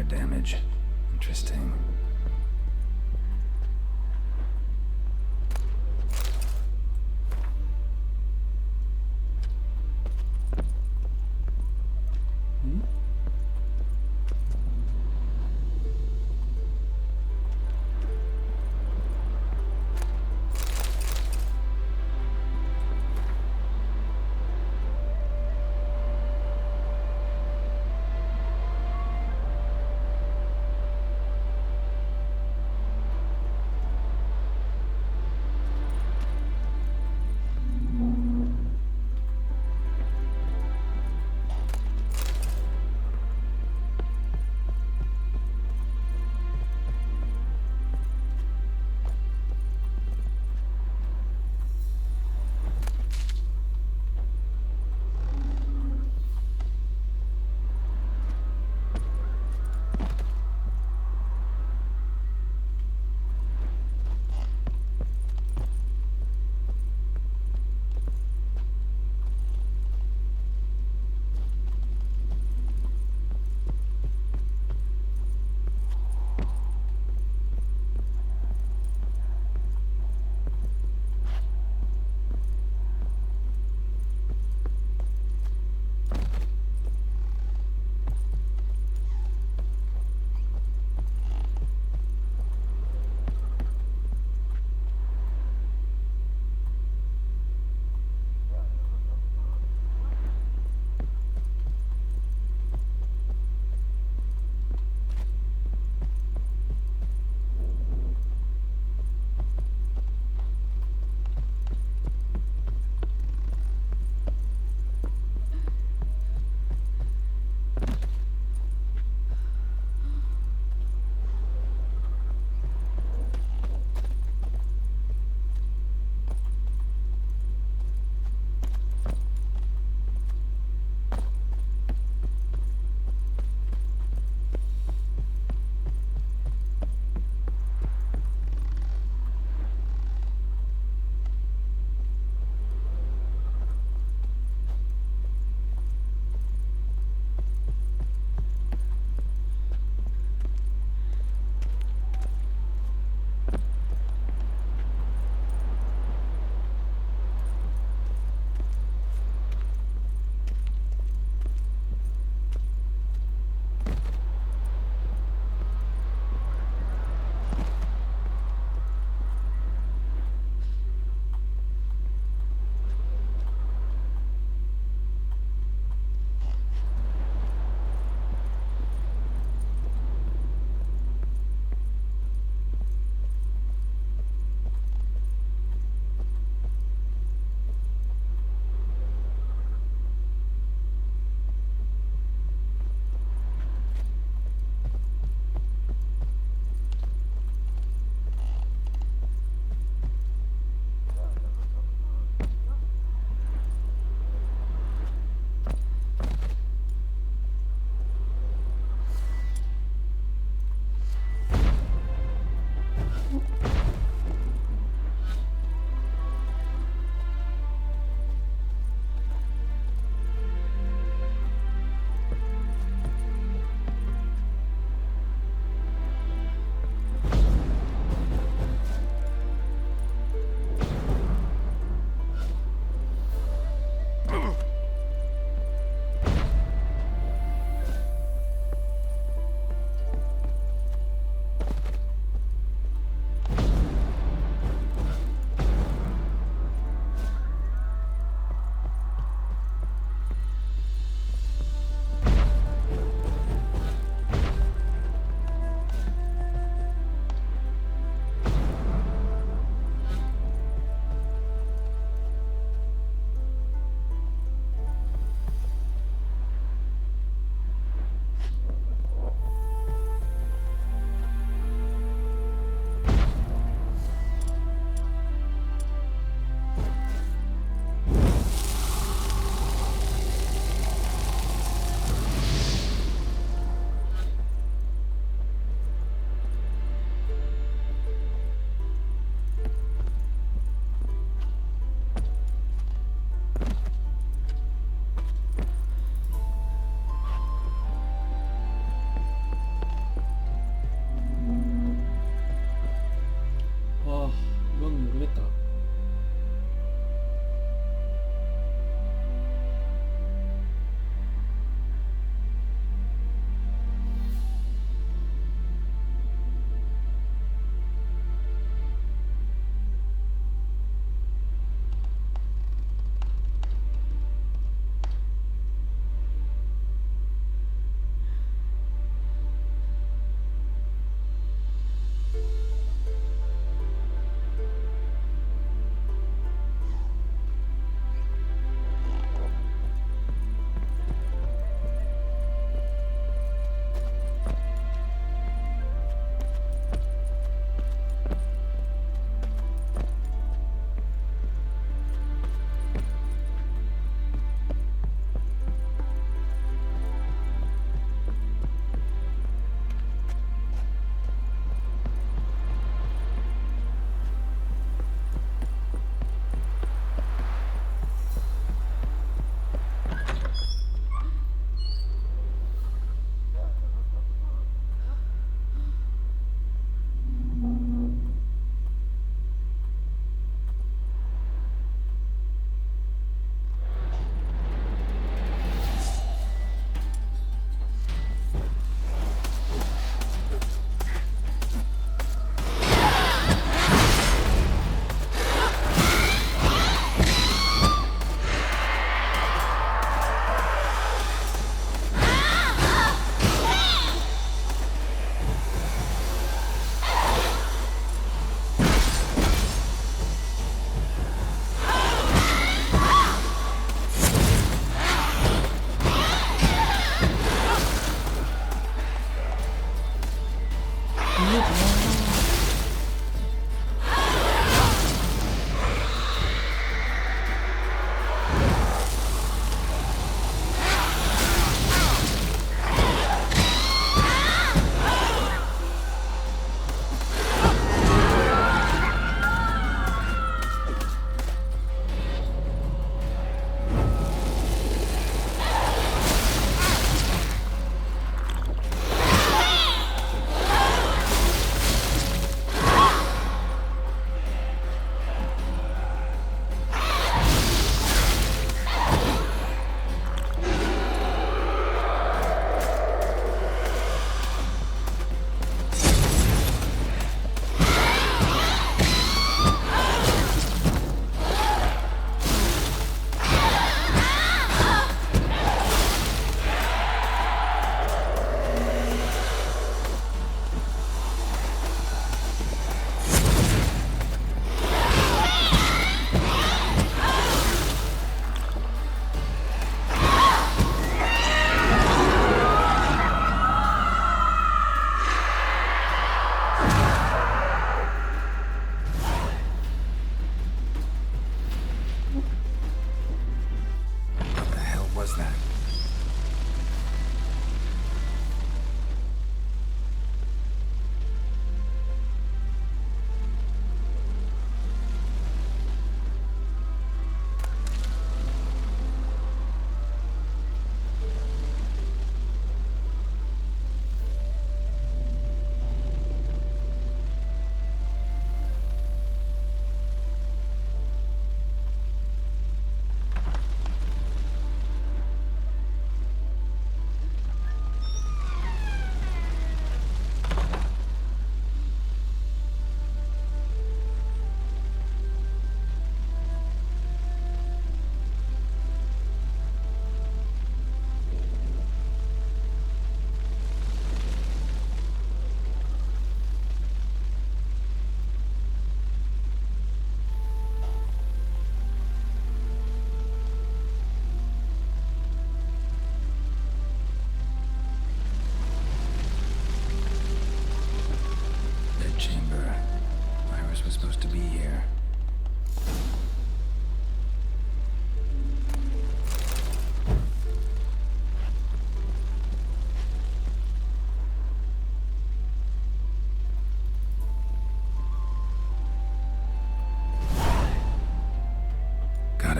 Speaker 1: Damage. Interesting.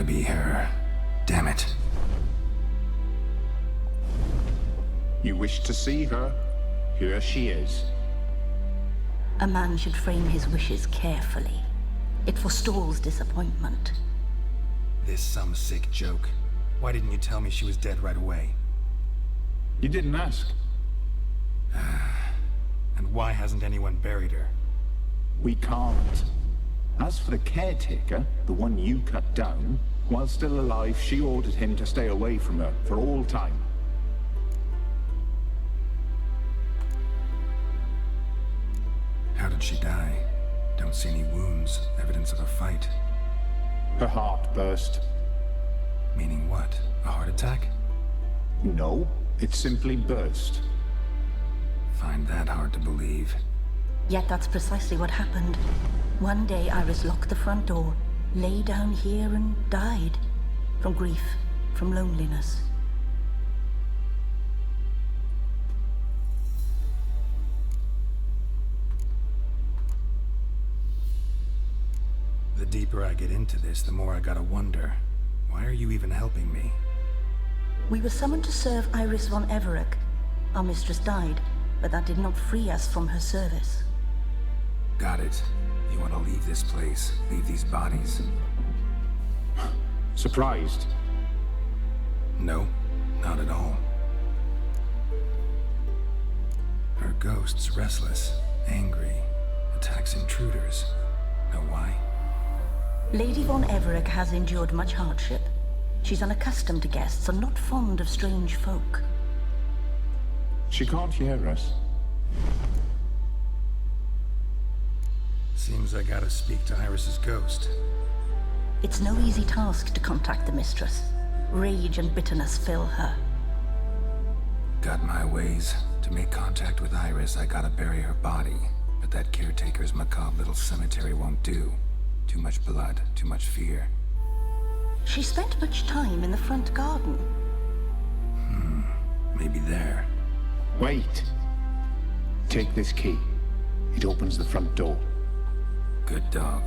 Speaker 1: be her. Damn it.
Speaker 20: You wish to see her? Here she is.
Speaker 19: A man should frame his wishes carefully. It forestalls disappointment.
Speaker 1: This some sick joke. Why didn't you tell me she was dead right away?
Speaker 20: You didn't ask.
Speaker 1: And why hasn't anyone buried her?
Speaker 20: We can't. As for the caretaker, the one you cut down, while still alive, she ordered him to stay away from her for all time.
Speaker 1: How did she die? Don't see any wounds, evidence of a fight.
Speaker 20: Her heart burst.
Speaker 1: Meaning what? A heart attack?
Speaker 20: No, it simply burst.
Speaker 1: Find that hard to believe.
Speaker 19: Yet that's precisely what happened. One day Iris locked the front door, lay down here and died. From grief, from loneliness.
Speaker 1: The deeper I get into this, the more I gotta wonder. Why are you even helping me?
Speaker 19: We were summoned to serve Iris von Everec. Our mistress died, but that did not free us from her service.
Speaker 1: Got it. You want to leave this place, leave these bodies?
Speaker 20: Surprised?
Speaker 1: No, not at all. Her ghost's restless, angry, attacks intruders. Know why?
Speaker 19: Lady von Everec has endured much hardship. She's unaccustomed to guests and not fond of strange folk.
Speaker 20: She can't hear us.
Speaker 1: Seems I gotta speak to Iris's ghost.
Speaker 19: It's no easy task to contact the mistress. Rage and bitterness fill her.
Speaker 1: Got my ways. To make contact with Iris, I gotta bury her body. But that caretaker's macabre little cemetery won't do. Too much blood, too much fear.
Speaker 19: She spent much time in the front garden.
Speaker 1: Maybe there.
Speaker 20: Wait. Take this key. It opens the front door.
Speaker 1: Good dog.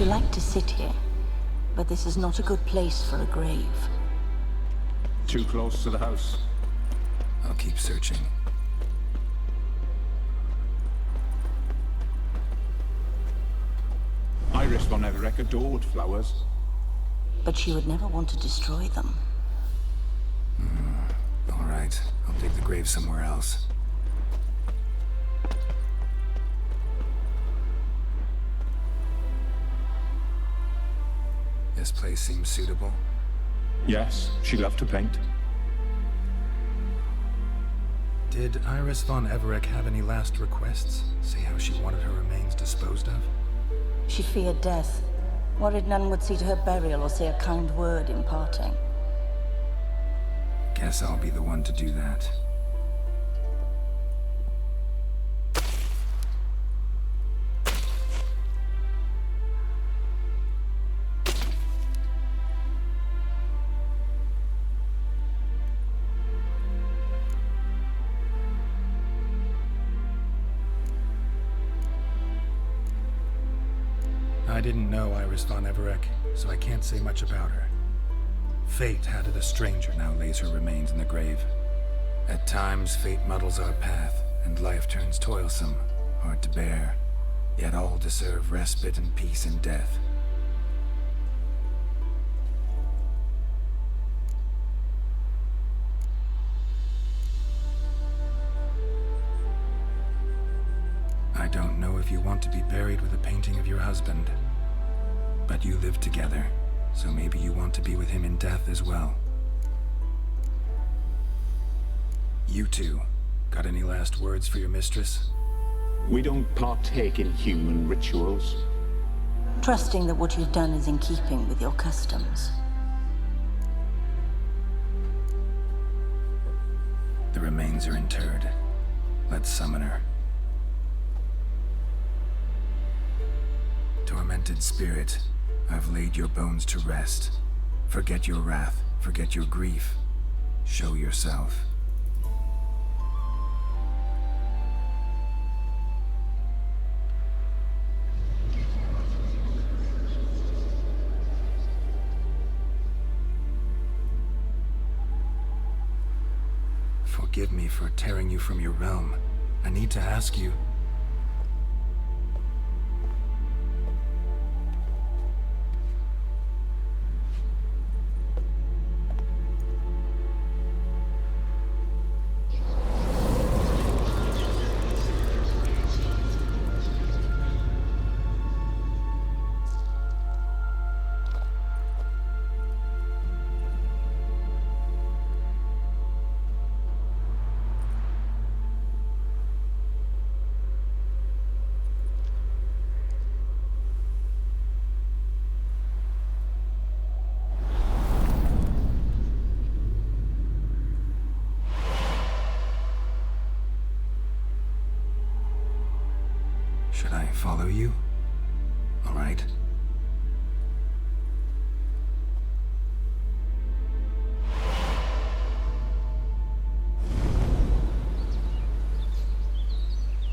Speaker 19: She liked to sit here, but this is not a good place for a grave.
Speaker 20: Too close to the house.
Speaker 1: I'll keep searching.
Speaker 20: Iris von Everett adored flowers.
Speaker 19: But she would never want to destroy them.
Speaker 1: All right, I'll dig the grave somewhere else. This place seems suitable.
Speaker 20: Yes, she loved to paint.
Speaker 21: Did Iris von Everett have any last requests? Say how she wanted her remains disposed of?
Speaker 19: She feared death, worried none would see to her burial or say a kind word in parting.
Speaker 1: Guess I'll be the one to do that.
Speaker 21: I didn't know Iris von Everett, so I can't say much about her. Fate had it a stranger now lays her remains in the grave. At times, fate muddles our path, and life turns toilsome, hard to bear. Yet all deserve respite and peace in death. I don't know if you want to be buried with a painting of your husband, but you live together, so maybe you want to be with him in death as well. You two, got any last words for your mistress?
Speaker 20: We don't partake in human rituals.
Speaker 19: Trusting that what you've done is in keeping with your customs.
Speaker 1: The remains are interred. Let's summon her. Tormented spirit, I've laid your bones to rest. Forget your wrath, forget your grief. Show yourself. Forgive me for tearing you from your realm. I need to ask you. Should I follow you? All right.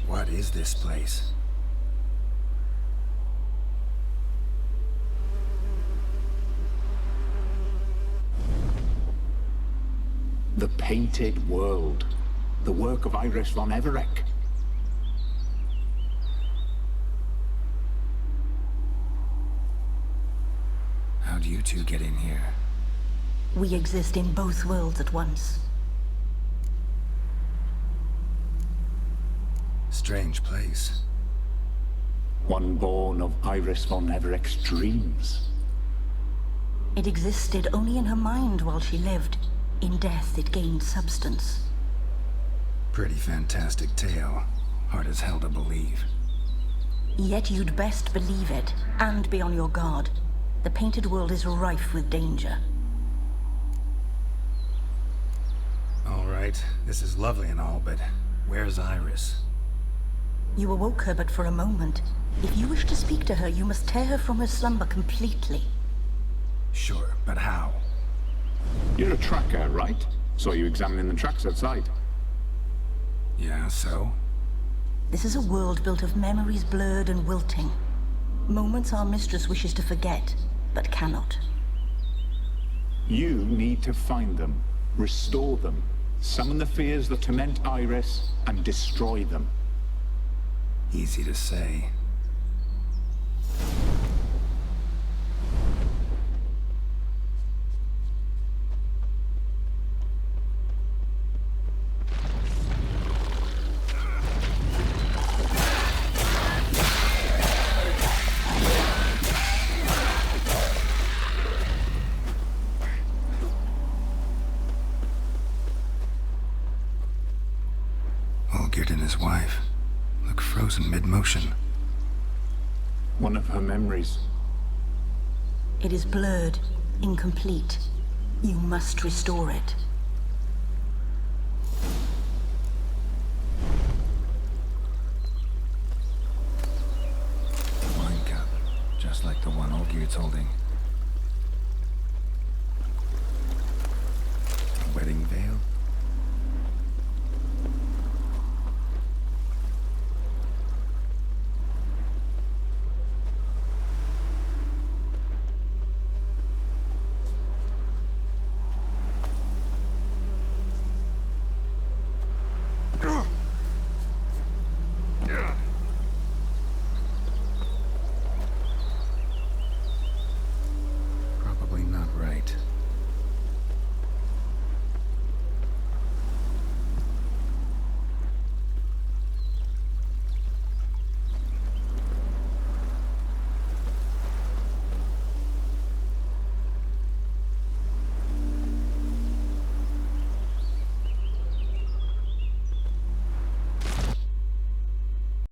Speaker 1: What is this place?
Speaker 20: The Painted World. The work of Iris von Everett.
Speaker 1: How'd you two get in here?
Speaker 19: We exist in both worlds at once.
Speaker 1: Strange place.
Speaker 20: One born of Iris von Everett's dreams.
Speaker 19: It existed only in her mind while she lived. In death, it gained substance.
Speaker 1: Pretty fantastic tale. Hard as hell to believe.
Speaker 19: Yet you'd best believe it, and be on your guard. The Painted World is rife with danger.
Speaker 21: All right, this is lovely and all, but where's Iris?
Speaker 19: You awoke her but for a moment. If you wish to speak to her, you must tear her from her slumber completely.
Speaker 1: Sure, but how?
Speaker 20: You're a tracker, right? Saw you examining the tracks outside.
Speaker 1: Yeah, so?
Speaker 19: This is a world built of memories blurred and wilting. Moments our mistress wishes to forget, but cannot.
Speaker 20: You need to find them. Restore them. Summon the fears that torment Iris, and destroy them.
Speaker 21: Easy to say. Olgierd and his wife look frozen mid-motion.
Speaker 20: One of her memories.
Speaker 19: It is blurred, incomplete. You must restore it.
Speaker 21: Wine cup, just like the one Olgierd's holding.